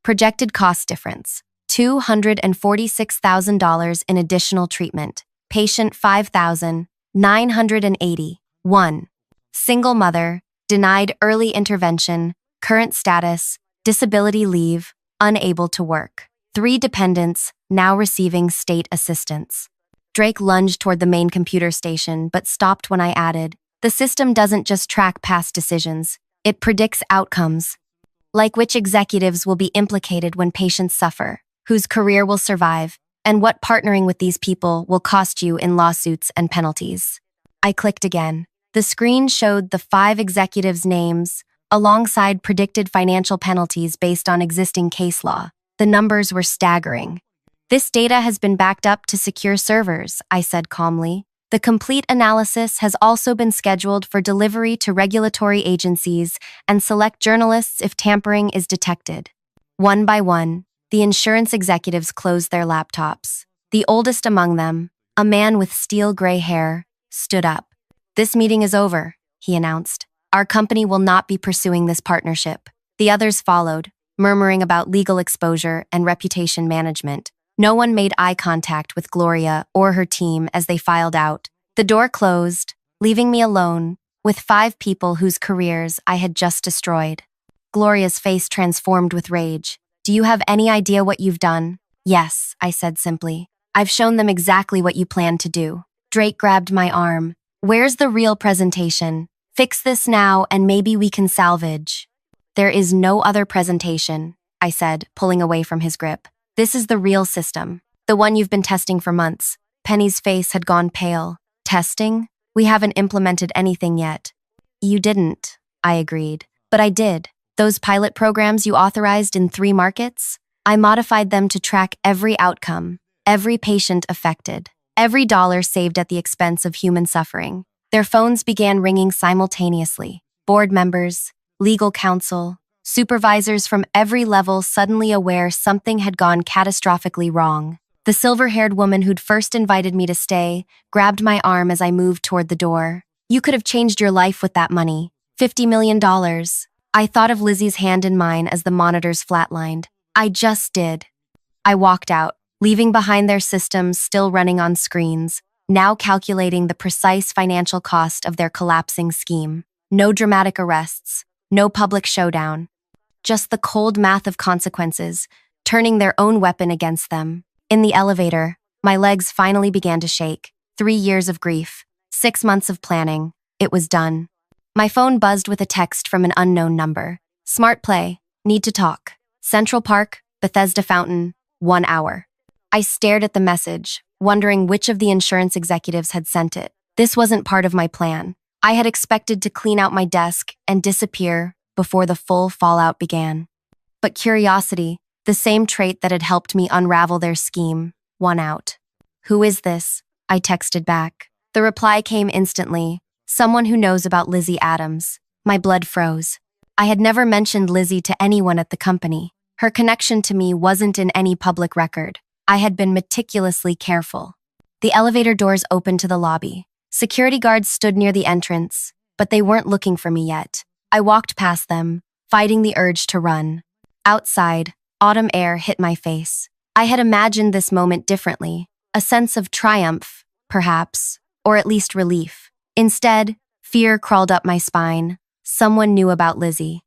Projected cost difference. $246,000 in additional treatment. Patient 5,980. 1. Single mother. Denied early intervention. Current status. Disability leave. Unable to work. 3 dependents, now receiving state assistance. Drake lunged toward the main computer station, but stopped when I added, "The system doesn't just track past decisions, it predicts outcomes. Like which executives will be implicated when patients suffer, whose career will survive, and what partnering with these people will cost you in lawsuits and penalties." I clicked again. The screen showed the 5 executives' names, alongside predicted financial penalties based on existing case law. The numbers were staggering. "This data has been backed up to secure servers," I said calmly. "The complete analysis has also been scheduled for delivery to regulatory agencies and select journalists if tampering is detected." One by one, the insurance executives closed their laptops. The oldest among them, a man with steel gray hair, stood up. "This meeting is over," he announced. "Our company will not be pursuing this partnership." The others followed, murmuring about legal exposure and reputation management. No one made eye contact with Gloria or her team as they filed out. The door closed, leaving me alone with 5 people whose careers I had just destroyed. Gloria's face transformed with rage. "Do you have any idea what you've done?" "Yes," I said simply. "I've shown them exactly what you planned to do." Drake grabbed my arm. "Where's the real presentation? Fix this now and maybe we can salvage." "There is no other presentation," I said, pulling away from his grip. "This is the real system, the one you've been testing for months." Penny's face had gone pale. "Testing? We haven't implemented anything yet." "You didn't," I agreed. "But I did. Those pilot programs you authorized in 3 markets? I modified them to track every outcome, every patient affected, every dollar saved at the expense of human suffering." Their phones began ringing simultaneously. Board members, legal counsel, supervisors from every level suddenly aware something had gone catastrophically wrong. The silver-haired woman who'd first invited me to stay grabbed my arm as I moved toward the door. "You could have changed your life with that money. $50 million. I thought of Lizzie's hand in mine as the monitors flatlined. "I just did." I walked out, leaving behind their systems still running on screens, now calculating the precise financial cost of their collapsing scheme. No dramatic arrests, no public showdown. Just the cold math of consequences, turning their own weapon against them. In the elevator, my legs finally began to shake. 3 years of grief, 6 months of planning. It was done. My phone buzzed with a text from an unknown number. "Smart Play, need to talk. Central Park, Bethesda Fountain, 1 hour." I stared at the message, wondering which of the insurance executives had sent it. This wasn't part of my plan. I had expected to clean out my desk and disappear before the full fallout began. But curiosity, the same trait that had helped me unravel their scheme, won out. "Who is this?" I texted back. The reply came instantly. Someone who knows about Lizzie Adams. My blood froze. I had never mentioned Lizzie to anyone at the company. Her connection to me wasn't in any public record. I had been meticulously careful. The elevator doors opened to the lobby. Security guards stood near the entrance, but they weren't looking for me yet. I walked past them, fighting the urge to run. Outside, autumn air hit my face. I had imagined this moment differently, a sense of triumph, perhaps, or at least relief. Instead, fear crawled up my spine. Someone knew about Lizzie.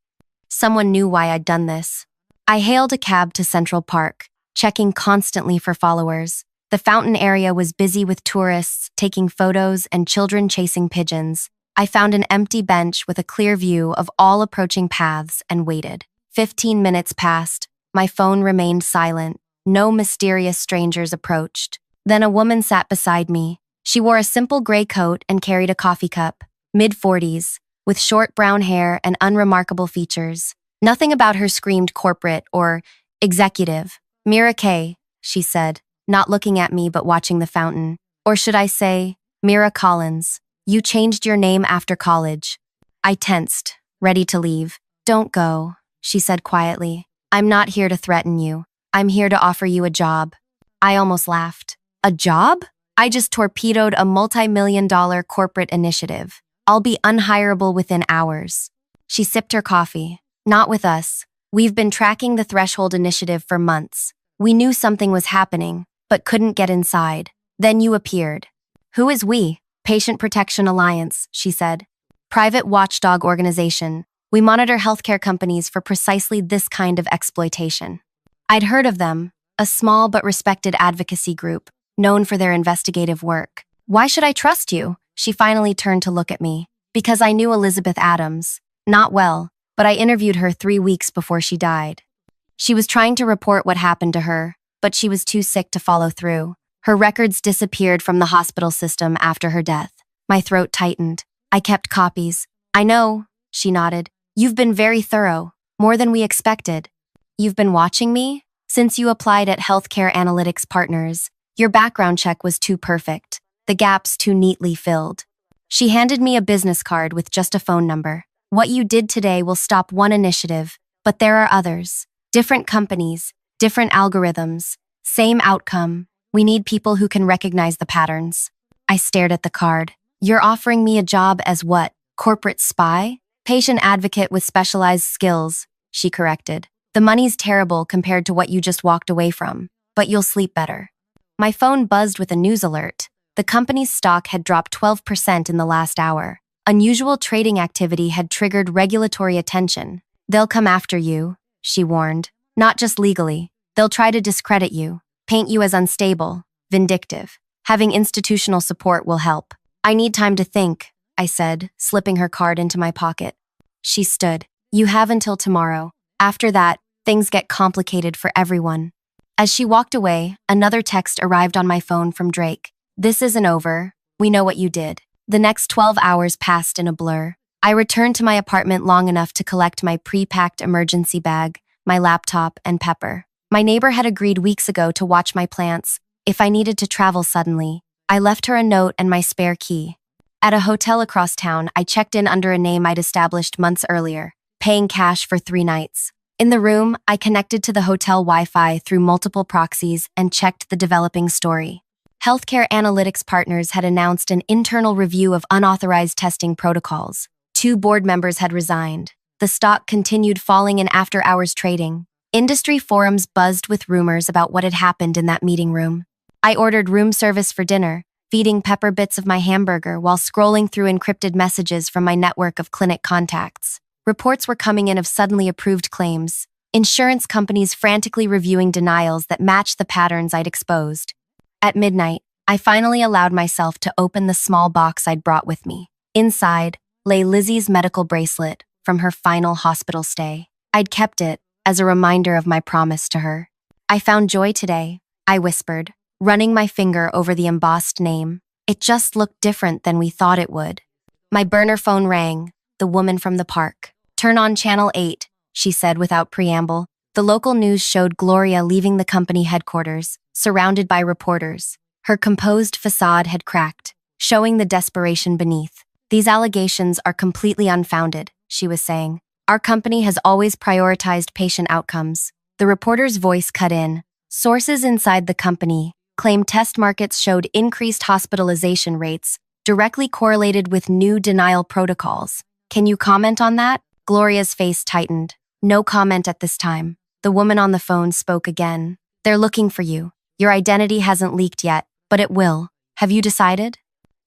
Someone knew why I'd done this. I hailed a cab to Central Park, checking constantly for followers. The fountain area was busy with tourists taking photos and children chasing pigeons. I found an empty bench with a clear view of all approaching paths and waited. 15 minutes passed. My phone remained silent. No mysterious strangers approached. Then a woman sat beside me. She wore a simple gray coat and carried a coffee cup. Mid-40s, with short brown hair and unremarkable features. Nothing about her screamed corporate or executive. Mira Kay, she said, not looking at me but watching the fountain. Or should I say, Mira Collins. You changed your name after college. I tensed, ready to leave. Don't go, she said quietly. I'm not here to threaten you. I'm here to offer you a job. I almost laughed. A job? I just torpedoed a multi-million-dollar corporate initiative. I'll be unhireable within hours. She sipped her coffee. Not with us. We've been tracking the Threshold initiative for months. We knew something was happening, but couldn't get inside. Then you appeared. Who is we? Patient Protection Alliance, she said. Private watchdog organization. We monitor healthcare companies for precisely this kind of exploitation. I'd heard of them, a small but respected advocacy group, known for their investigative work. Why should I trust you? She finally turned to look at me. Because I knew Elizabeth Adams. Not well, but I interviewed her 3 weeks before she died. She was trying to report what happened to her, but she was too sick to follow through. Her records disappeared from the hospital system after her death. My throat tightened. I kept copies. I know, she nodded. You've been very thorough, more than we expected. You've been watching me? Since you applied at Healthcare Analytics Partners, your background check was too perfect, the gaps too neatly filled. She handed me a business card with just a phone number. What you did today will stop one initiative, but there are others. Different companies, different algorithms, same outcome. We need people who can recognize the patterns. I stared at the card. You're offering me a job as what? Corporate spy? Patient advocate with specialized skills, she corrected. The money's terrible compared to what you just walked away from, but you'll sleep better. My phone buzzed with a news alert. The company's stock had dropped 12% in the last hour. Unusual trading activity had triggered regulatory attention. They'll come after you, she warned. Not just legally. They'll try to discredit you, paint you as unstable, vindictive. Having institutional support will help. I need time to think, I said, slipping her card into my pocket. She stood. You have until tomorrow. After that, things get complicated for everyone. As she walked away, another text arrived on my phone from Drake. This isn't over. We know what you did. The next 12 hours passed in a blur. I returned to my apartment long enough to collect my pre-packed emergency bag, my laptop, and Pepper. My neighbor had agreed weeks ago to watch my plants. If I needed to travel suddenly, I left her a note and my spare key. At a hotel across town, I checked in under a name I'd established months earlier, paying cash for 3 nights. In the room, I connected to the hotel Wi-Fi through multiple proxies and checked the developing story. Healthcare Analytics Partners had announced an internal review of unauthorized testing protocols. 2 board members had resigned. The stock continued falling in after-hours trading. Industry forums buzzed with rumors about what had happened in that meeting room. I ordered room service for dinner, feeding Pepper bits of my hamburger while scrolling through encrypted messages from my network of clinic contacts. Reports were coming in of suddenly approved claims, insurance companies frantically reviewing denials that matched the patterns I'd exposed. At midnight, I finally allowed myself to open the small box I'd brought with me. Inside lay Lizzie's medical bracelet from her final hospital stay. I'd kept it as a reminder of my promise to her. I found joy today, I whispered, running my finger over the embossed name. It just looked different than we thought it would. My burner phone rang, the woman from the park. Turn on Channel 8, she said without preamble. The local news showed Gloria leaving the company headquarters, surrounded by reporters. Her composed facade had cracked, showing the desperation beneath. "These allegations are completely unfounded," she was saying. "Our company has always prioritized patient outcomes." The reporter's voice cut in. "Sources inside the company claim test markets showed increased hospitalization rates, directly correlated with new denial protocols. Can you comment on that?" Gloria's face tightened. "No comment at this time." The woman on the phone spoke again. "They're looking for you. Your identity hasn't leaked yet, but it will. Have you decided?"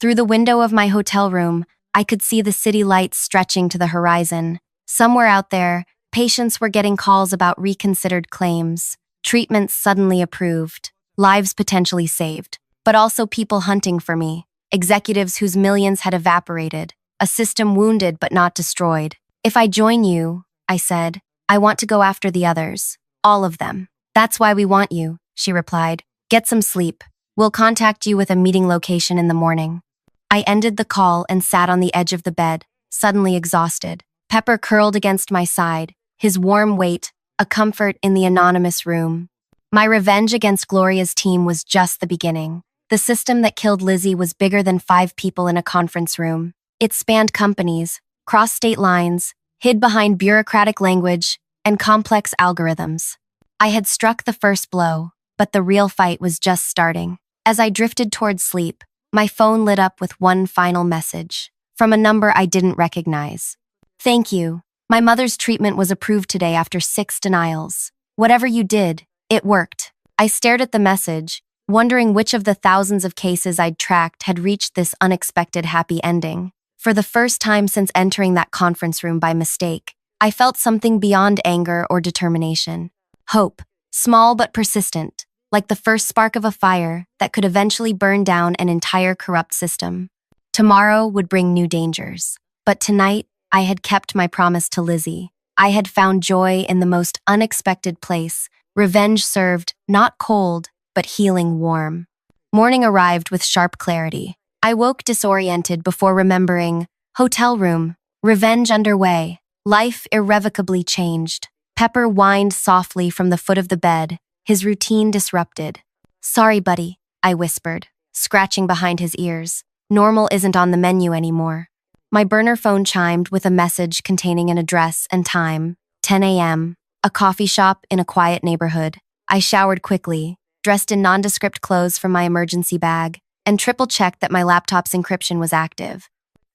Through the window of my hotel room, I could see the city lights stretching to the horizon. Somewhere out there, patients were getting calls about reconsidered claims, treatments suddenly approved, lives potentially saved, but also people hunting for me, executives whose millions had evaporated, a system wounded but not destroyed. "If I join you," I said, "I want to go after the others. All of them." "That's why we want you," she replied. "Get some sleep. We'll contact you with a meeting location in the morning." I ended the call and sat on the edge of the bed, suddenly exhausted. Pepper curled against my side, his warm weight, a comfort in the anonymous room. My revenge against Gloria's team was just the beginning. The system that killed Lizzie was bigger than 5 people in a conference room. It spanned companies, crossed state lines, hid behind bureaucratic language, and complex algorithms. I had struck the first blow, but the real fight was just starting. As I drifted towards sleep, my phone lit up with one final message, from a number I didn't recognize. "Thank you. My mother's treatment was approved today after 6 denials. Whatever you did, it worked." I stared at the message, wondering which of the thousands of cases I'd tracked had reached this unexpected happy ending. For the first time since entering that conference room by mistake, I felt something beyond anger or determination. Hope, small but persistent, like the first spark of a fire that could eventually burn down an entire corrupt system. Tomorrow would bring new dangers, but tonight I had kept my promise to Lizzie. I had found joy in the most unexpected place, revenge served not cold, but healing warm. Morning arrived with sharp clarity. I woke disoriented before remembering, hotel room, revenge underway, life irrevocably changed. Pepper whined softly from the foot of the bed, his routine disrupted. "Sorry, buddy," I whispered, scratching behind his ears. "Normal isn't on the menu anymore." My burner phone chimed with a message containing an address and time, 10 a.m., a coffee shop in a quiet neighborhood. I showered quickly, dressed in nondescript clothes from my emergency bag, and triple-checked that my laptop's encryption was active.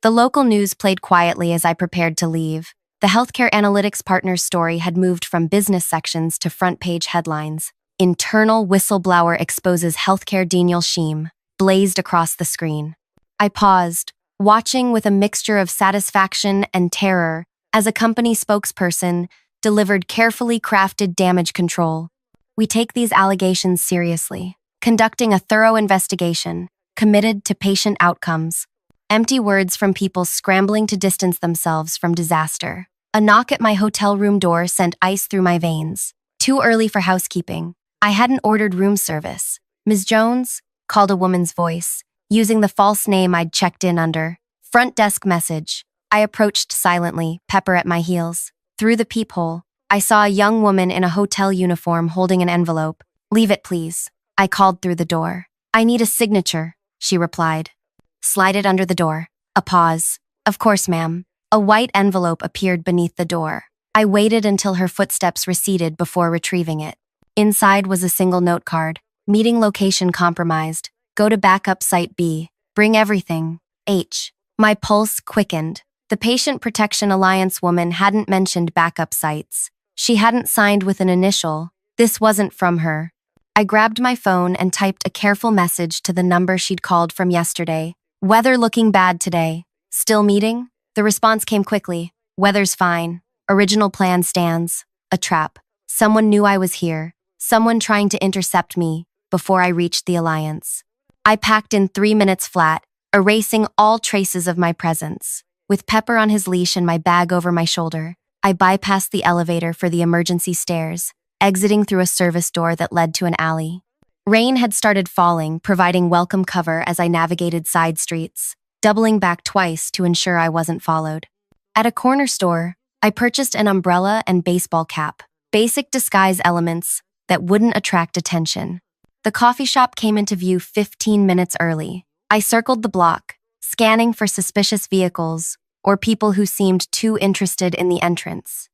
The local news played quietly as I prepared to leave. The healthcare analytics partner's story had moved from business sections to front-page headlines. "Internal whistleblower exposes healthcare Daniel Sheem," blazed across the screen. I paused, watching with a mixture of satisfaction and terror as a company spokesperson delivered carefully crafted damage control. "We take these allegations seriously, conducting a thorough investigation, committed to patient outcomes." Empty words from people scrambling to distance themselves from disaster. A knock at my hotel room door sent ice through my veins. Too early for housekeeping. I hadn't ordered room service. "Ms. Jones?" called a woman's voice, using the false name I'd checked in under. "Front desk message." I approached silently, Pepper at my heels. Through the peephole, I saw a young woman in a hotel uniform holding an envelope. "Leave it, please." I called through the door. "I need a signature," she replied. "Slide it under the door." A pause. "Of course, ma'am." A white envelope appeared beneath the door. I waited until her footsteps receded before retrieving it. Inside was a single note card. "Meeting location compromised. Go to backup site B. Bring everything. H." My pulse quickened. The Patient Protection Alliance woman hadn't mentioned backup sites. She hadn't signed with an initial. This wasn't from her. I grabbed my phone and typed a careful message to the number she'd called from yesterday. "Weather looking bad today. Still meeting?" The response came quickly. "Weather's fine. Original plan stands." A trap. Someone knew I was here. Someone trying to intercept me before I reached the Alliance. I packed in 3 minutes flat, erasing all traces of my presence. With Pepper on his leash and my bag over my shoulder, I bypassed the elevator for the emergency stairs, exiting through a service door that led to an alley. Rain had started falling, providing welcome cover as I navigated side streets, doubling back twice to ensure I wasn't followed. At a corner store, I purchased an umbrella and baseball cap, basic disguise elements that wouldn't attract attention. The coffee shop came into view 15 minutes early. I circled the block, scanning for suspicious vehicles or people who seemed too interested in the entrance.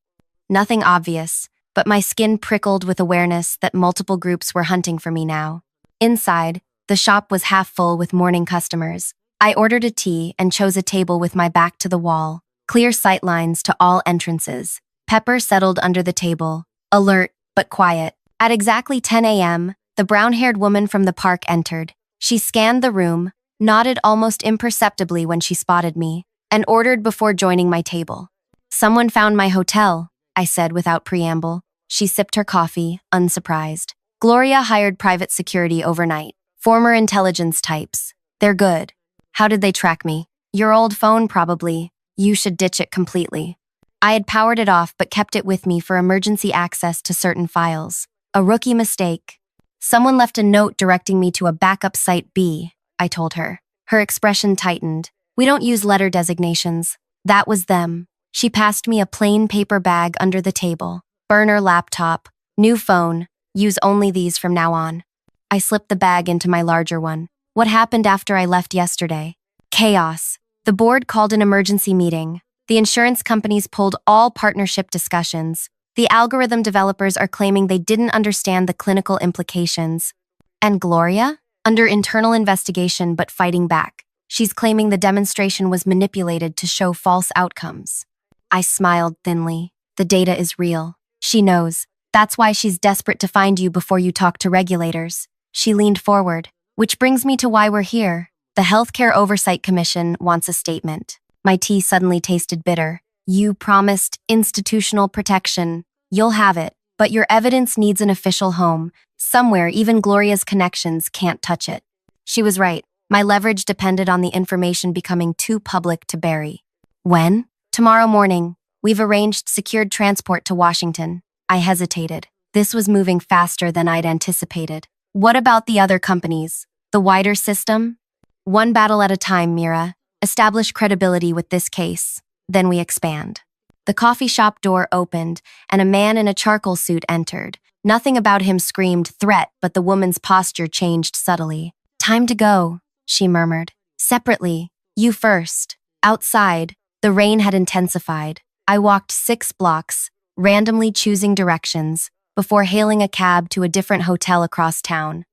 Nothing obvious, but my skin prickled with awareness that multiple groups were hunting for me now. Inside, the shop was half full with morning customers. I ordered a tea and chose a table with my back to the wall, clear sight lines to all entrances. Pepper settled under the table, alert but quiet. At exactly 10 a.m., the brown-haired woman from the park entered. She scanned the room, nodded almost imperceptibly when she spotted me, and ordered before joining my table. "Someone found my hotel," I said without preamble. She sipped her coffee, unsurprised. "Gloria hired private security overnight. Former intelligence types. They're good." "How did they track me?" "Your old phone, probably. You should ditch it completely." I had powered it off but kept it with me for emergency access to certain files. A rookie mistake. "Someone left a note directing me to a backup site B," I told her. Her expression tightened. "We don't use letter designations." That was them. She passed me a plain paper bag under the table. "Burner laptop. New phone. Use only these from now on." I slipped the bag into my larger one. "What happened after I left yesterday?" "Chaos. The board called an emergency meeting. The insurance companies pulled all partnership discussions. The algorithm developers are claiming they didn't understand the clinical implications. And Gloria? Under internal investigation but fighting back. She's claiming the demonstration was manipulated to show false outcomes." I smiled thinly. "The data is real. She knows. That's why she's desperate to find you before you talk to regulators." She leaned forward. "Which brings me to why we're here. The Healthcare Oversight Commission wants a statement." My tea suddenly tasted bitter. "You promised institutional protection. You'll have it, but your evidence needs an official home. Somewhere even Gloria's connections can't touch it." She was right. My leverage depended on the information becoming too public to bury. "When?" "Tomorrow morning. We've arranged secured transport to Washington." I hesitated. This was moving faster than I'd anticipated. "What about the other companies? The wider system?" "One battle at a time, Mira. Establish credibility with this case. Then we expand." The coffee shop door opened, and a man in a charcoal suit entered. Nothing about him screamed threat, but the woman's posture changed subtly. "Time to go," she murmured. "Separately. You first." Outside, the rain had intensified. I walked 6 blocks, randomly choosing directions, before hailing a cab to a different hotel across town.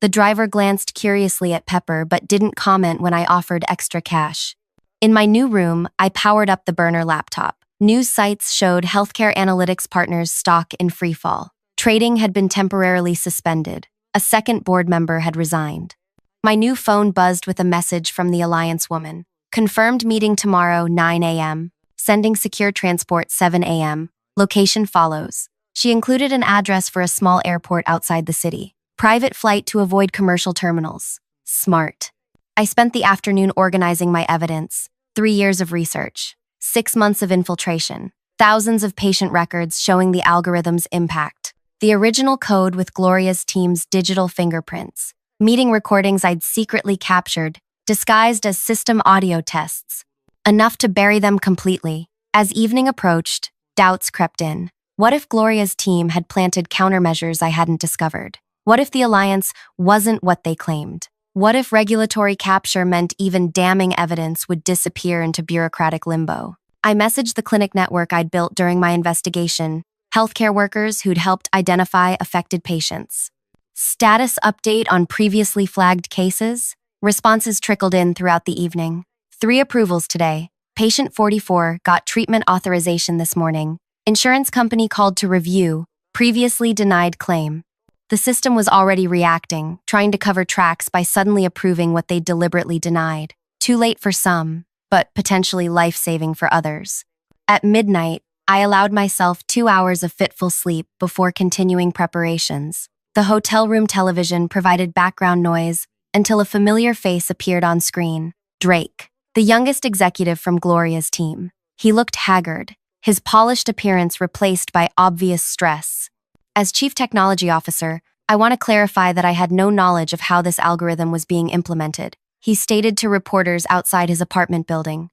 The driver glanced curiously at Pepper but didn't comment when I offered extra cash. In my new room, I powered up the burner laptop. News sites showed Healthcare Analytics Partners stock in freefall. Trading had been temporarily suspended. A second board member had resigned. My new phone buzzed with a message from the Alliance woman. "Confirmed meeting tomorrow, 9 a.m. Sending secure transport 7 a.m. Location follows." She included an address for a small airport outside the city. Private flight to avoid commercial terminals. Smart. I spent the afternoon organizing my evidence. 3 years of research. 6 months of infiltration. Thousands of patient records showing the algorithm's impact. The original code with Gloria's team's digital fingerprints. Meeting recordings I'd secretly captured, disguised as system audio tests. Enough to bury them completely. As evening approached, doubts crept in. What if Gloria's team had planted countermeasures I hadn't discovered? What if the Alliance wasn't what they claimed? What if regulatory capture meant even damning evidence would disappear into bureaucratic limbo? I messaged the clinic network I'd built during my investigation, healthcare workers who'd helped identify affected patients. Status update on previously flagged cases? Responses trickled in throughout the evening. 3 approvals today. Patient 44 got treatment authorization this morning. Insurance company called to review. Previously denied claim. The system was already reacting, trying to cover tracks by suddenly approving what they deliberately denied. Too late for some, but potentially life-saving for others. At midnight, I allowed myself 2 hours of fitful sleep before continuing preparations. The hotel room television provided background noise until a familiar face appeared on screen. Drake, the youngest executive from Gloria's team. He looked haggard, his polished appearance replaced by obvious stress. As Chief Technology Officer, I want to clarify that I had no knowledge of how this algorithm was being implemented, he stated to reporters outside his apartment building.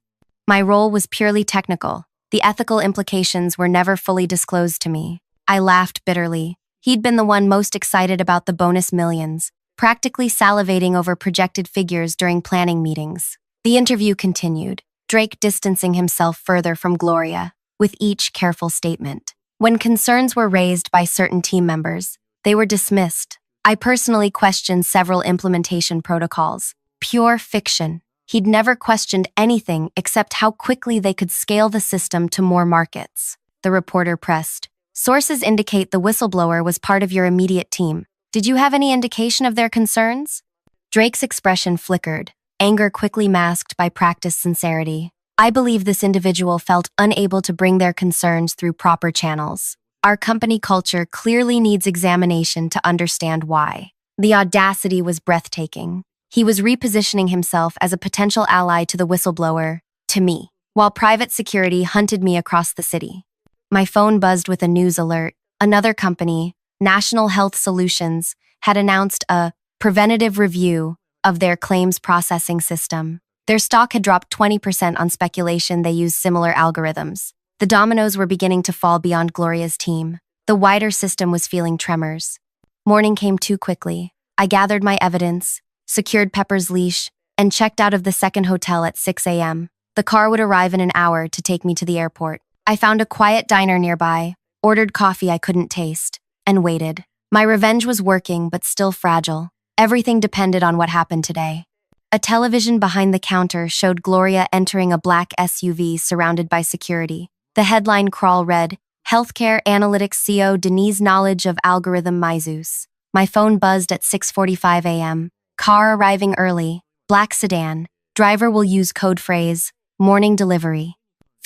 My role was purely technical. The ethical implications were never fully disclosed to me. I laughed bitterly. He'd been the one most excited about the bonus millions, practically salivating over projected figures during planning meetings. The interview continued, Drake distancing himself further from Gloria, with each careful statement. When concerns were raised by certain team members, they were dismissed. I personally questioned several implementation protocols. Pure fiction. He'd never questioned anything except how quickly they could scale the system to more markets. The reporter pressed. Sources indicate the whistleblower was part of your immediate team. Did you have any indication of their concerns? Drake's expression flickered, anger quickly masked by practiced sincerity. I believe this individual felt unable to bring their concerns through proper channels. Our company culture clearly needs examination to understand why. The audacity was breathtaking. He was repositioning himself as a potential ally to the whistleblower, to me, while private security hunted me across the city. My phone buzzed with a news alert. Another company, National Health Solutions, had announced a preventative review of their claims processing system. Their stock had dropped 20% on speculation they used similar algorithms. The dominoes were beginning to fall beyond Gloria's team. The wider system was feeling tremors. Morning came too quickly. I gathered my evidence, secured Pepper's leash, and checked out of the second hotel at 6 a.m. The car would arrive in an hour to take me to the airport. I found a quiet diner nearby, ordered coffee I couldn't taste, and waited. My revenge was working, but still fragile. Everything depended on what happened today. A television behind the counter showed Gloria entering a black SUV surrounded by security. The headline crawl read, Healthcare Analytics CEO Denise Knowledge of Algorithm Myzus. My phone buzzed at 6:45 a.m. Car arriving early, black sedan. Driver will use code phrase, morning delivery.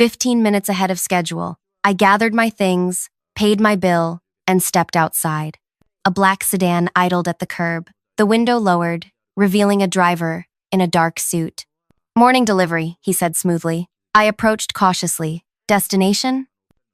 15 minutes ahead of schedule. I gathered my things, paid my bill, and stepped outside. A black sedan idled at the curb, the window lowered, revealing a driver in a dark suit. Morning delivery, he said smoothly. I approached cautiously. Destination?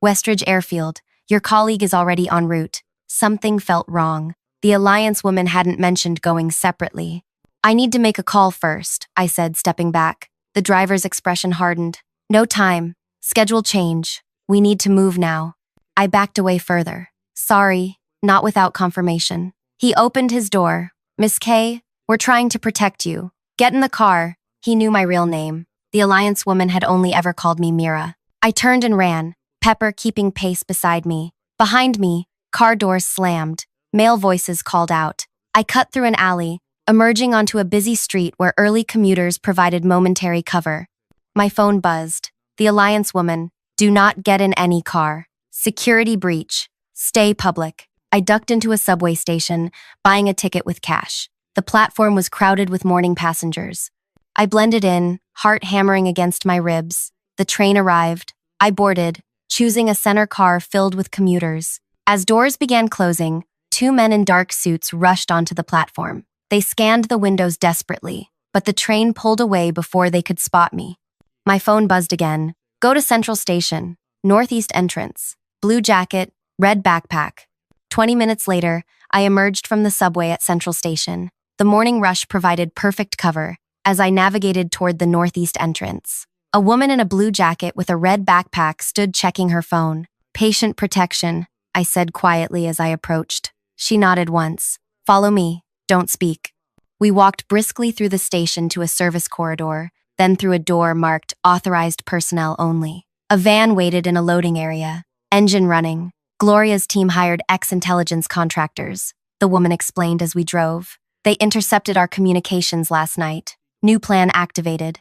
Westridge Airfield. Your colleague is already en route. Something felt wrong. The Alliance woman hadn't mentioned going separately. I need to make a call first, I said, stepping back. The driver's expression hardened. No time. Schedule change. We need to move now. I backed away further. Sorry, not without confirmation. He opened his door. Miss K, we're trying to protect you. Get in the car. He knew my real name. The Alliance woman had only ever called me Mira. I turned and ran, Pepper keeping pace beside me. Behind me, car doors slammed. Male voices called out. I cut through an alley, emerging onto a busy street where early commuters provided momentary cover. My phone buzzed. The Alliance woman, do not get in any car. Security breach. Stay public. I ducked into a subway station, buying a ticket with cash. The platform was crowded with morning passengers. I blended in, heart hammering against my ribs. The train arrived. I boarded, choosing a center car filled with commuters. As doors began closing, two men in dark suits rushed onto the platform. They scanned the windows desperately, but the train pulled away before they could spot me. My phone buzzed again. Go to Central Station, Northeast entrance, blue jacket, red backpack. 20 minutes later, I emerged from the subway at Central Station. The morning rush provided perfect cover as I navigated toward the Northeast entrance. A woman in a blue jacket with a red backpack stood checking her phone. Patient protection, I said quietly as I approached. She nodded once. Follow me, don't speak. We walked briskly through the station to a service corridor, then through a door marked Authorized Personnel Only. A van waited in a loading area, engine running. Gloria's team hired ex-intelligence contractors, the woman explained as we drove. They intercepted our communications last night. New plan activated.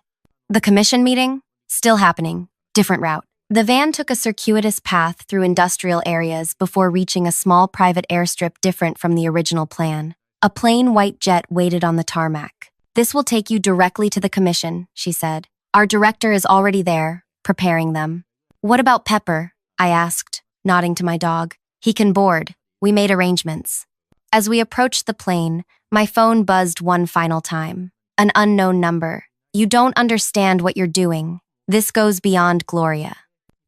The commission meeting? Still happening. Different route. The van took a circuitous path through industrial areas before reaching a small private airstrip different from the original plan. A plain white jet waited on the tarmac. This will take you directly to the commission, she said. Our director is already there, preparing them. What about Pepper? I asked, nodding to my dog. He can board. We made arrangements. As we approached the plane, my phone buzzed one final time. An unknown number. You don't understand what you're doing. This goes beyond Gloria.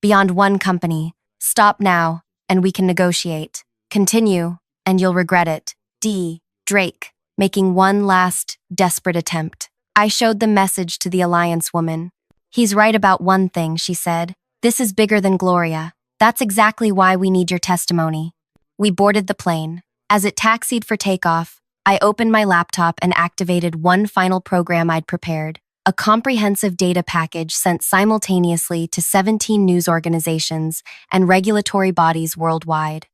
Beyond one company. Stop now, and we can negotiate. Continue, and you'll regret it. D. Drake, making one last, desperate attempt. I showed the message to the Alliance woman. He's right about one thing, she said. This is bigger than Gloria. That's exactly why we need your testimony. We boarded the plane. As it taxied for takeoff, I opened my laptop and activated one final program I'd prepared, a comprehensive data package sent simultaneously to 17 news organizations and regulatory bodies worldwide.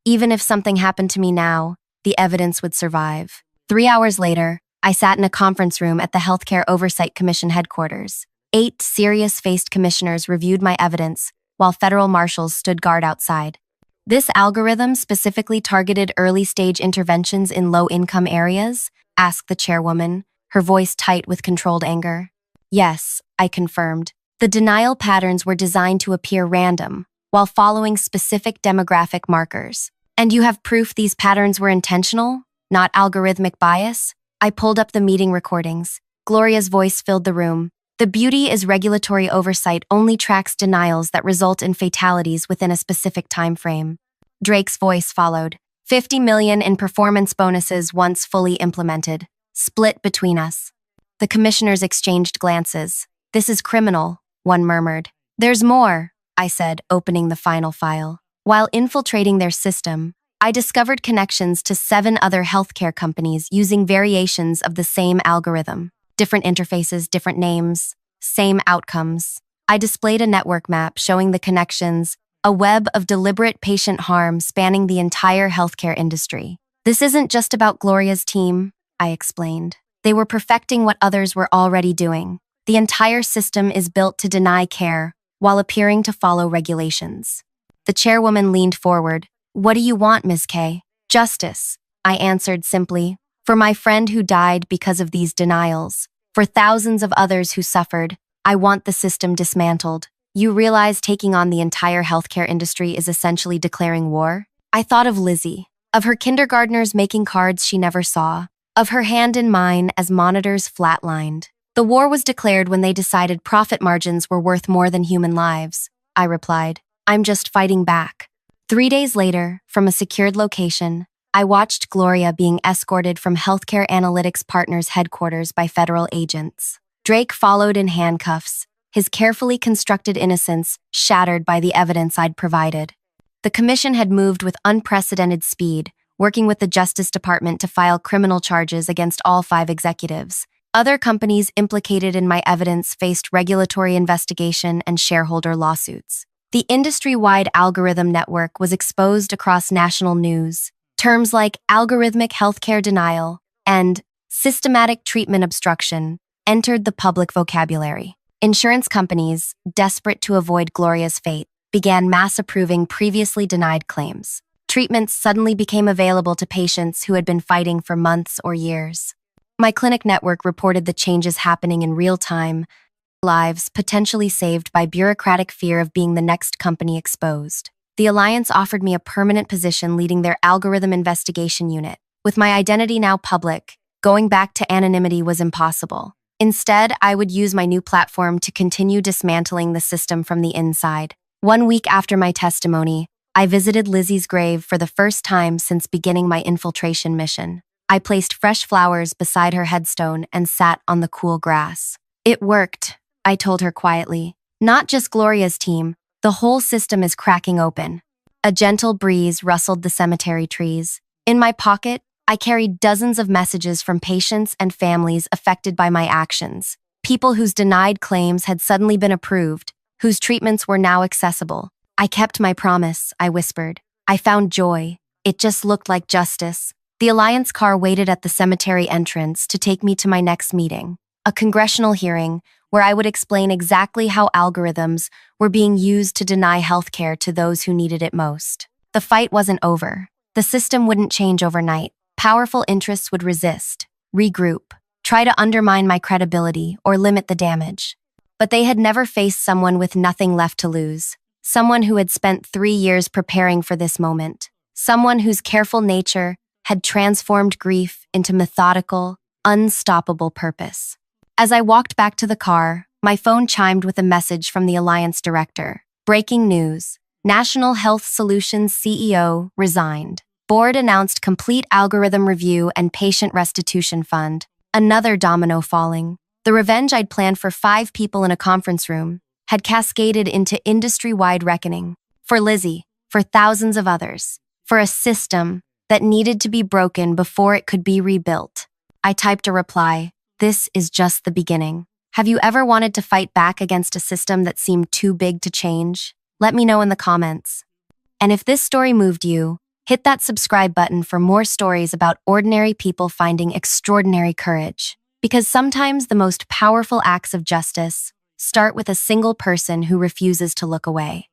Even if something happened to me now, the evidence would survive. 3 hours later, I sat in a conference room at the Healthcare Oversight Commission headquarters. 8 serious-faced commissioners reviewed my evidence, while federal marshals stood guard outside. This algorithm specifically targeted early-stage interventions in low-income areas? Asked the chairwoman, her voice tight with controlled anger. Yes, I confirmed. The denial patterns were designed to appear random, while following specific demographic markers. And you have proof these patterns were intentional, not algorithmic bias? I pulled up the meeting recordings. Gloria's voice filled the room. The beauty is regulatory oversight only tracks denials that result in fatalities within a specific time frame. Drake's voice followed. 50 million in performance bonuses once fully implemented. Split between us. The commissioners exchanged glances. This is criminal, one murmured. There's more, I said, opening the final file. While infiltrating their system, I discovered connections to 7 other healthcare companies using variations of the same algorithm. Different interfaces, different names, same outcomes. I displayed a network map showing the connections, a web of deliberate patient harm spanning the entire healthcare industry. This isn't just about Gloria's team, I explained. They were perfecting what others were already doing. The entire system is built to deny care while appearing to follow regulations. The chairwoman leaned forward. What do you want, Ms. K? Justice, I answered simply. For my friend who died because of these denials. For thousands of others who suffered, I want the system dismantled. You realize taking on the entire healthcare industry is essentially declaring war? I thought of Lizzie, of her kindergartners making cards she never saw, of her hand in mine as monitors flatlined. The war was declared when they decided profit margins were worth more than human lives, I replied. I'm just fighting back. 3 days later, from a secured location, I watched Gloria being escorted from Healthcare Analytics Partners headquarters by federal agents. Drake followed in handcuffs, his carefully constructed innocence shattered by the evidence I'd provided. The commission had moved with unprecedented speed, working with the Justice Department to file criminal charges against all 5 executives. Other companies implicated in my evidence faced regulatory investigation and shareholder lawsuits. The industry-wide algorithm network was exposed across national news. Terms like algorithmic healthcare denial and systematic treatment obstruction entered the public vocabulary. Insurance companies, desperate to avoid Gloria's fate, began mass-approving previously denied claims. Treatments suddenly became available to patients who had been fighting for months or years. My clinic network reported the changes happening in real time, lives potentially saved by bureaucratic fear of being the next company exposed. The Alliance offered me a permanent position leading their algorithm investigation unit. With my identity now public, going back to anonymity was impossible. Instead, I would use my new platform to continue dismantling the system from the inside. 1 week after my testimony, I visited Lizzie's grave for the first time since beginning my infiltration mission. I placed fresh flowers beside her headstone and sat on the cool grass. It worked, I told her quietly. Not just Gloria's team, the whole system is cracking open. A gentle breeze rustled the cemetery trees. In my pocket, I carried dozens of messages from patients and families affected by my actions. People whose denied claims had suddenly been approved, whose treatments were now accessible. I kept my promise, I whispered. I found joy. It just looked like justice. The Alliance car waited at the cemetery entrance to take me to my next meeting, a congressional hearing where I would explain exactly how algorithms were being used to deny healthcare to those who needed it most. The fight wasn't over. The system wouldn't change overnight. Powerful interests would resist, regroup, try to undermine my credibility or limit the damage. But they had never faced someone with nothing left to lose, someone who had spent 3 years preparing for this moment, someone whose careful nature had transformed grief into methodical, unstoppable purpose. As I walked back to the car, my phone chimed with a message from the Alliance director. Breaking news. National Health Solutions CEO resigned. Board announced complete algorithm review and patient restitution fund. Another domino falling. The revenge I'd planned for 5 people in a conference room had cascaded into industry-wide reckoning. For Lizzie, for thousands of others. for a system that needed to be broken before it could be rebuilt. I typed a reply, "This is just the beginning." Have you ever wanted to fight back against a system that seemed too big to change? Let me know in the comments. And if this story moved you, hit that subscribe button for more stories about ordinary people finding extraordinary courage. Because sometimes the most powerful acts of justice start with a single person who refuses to look away.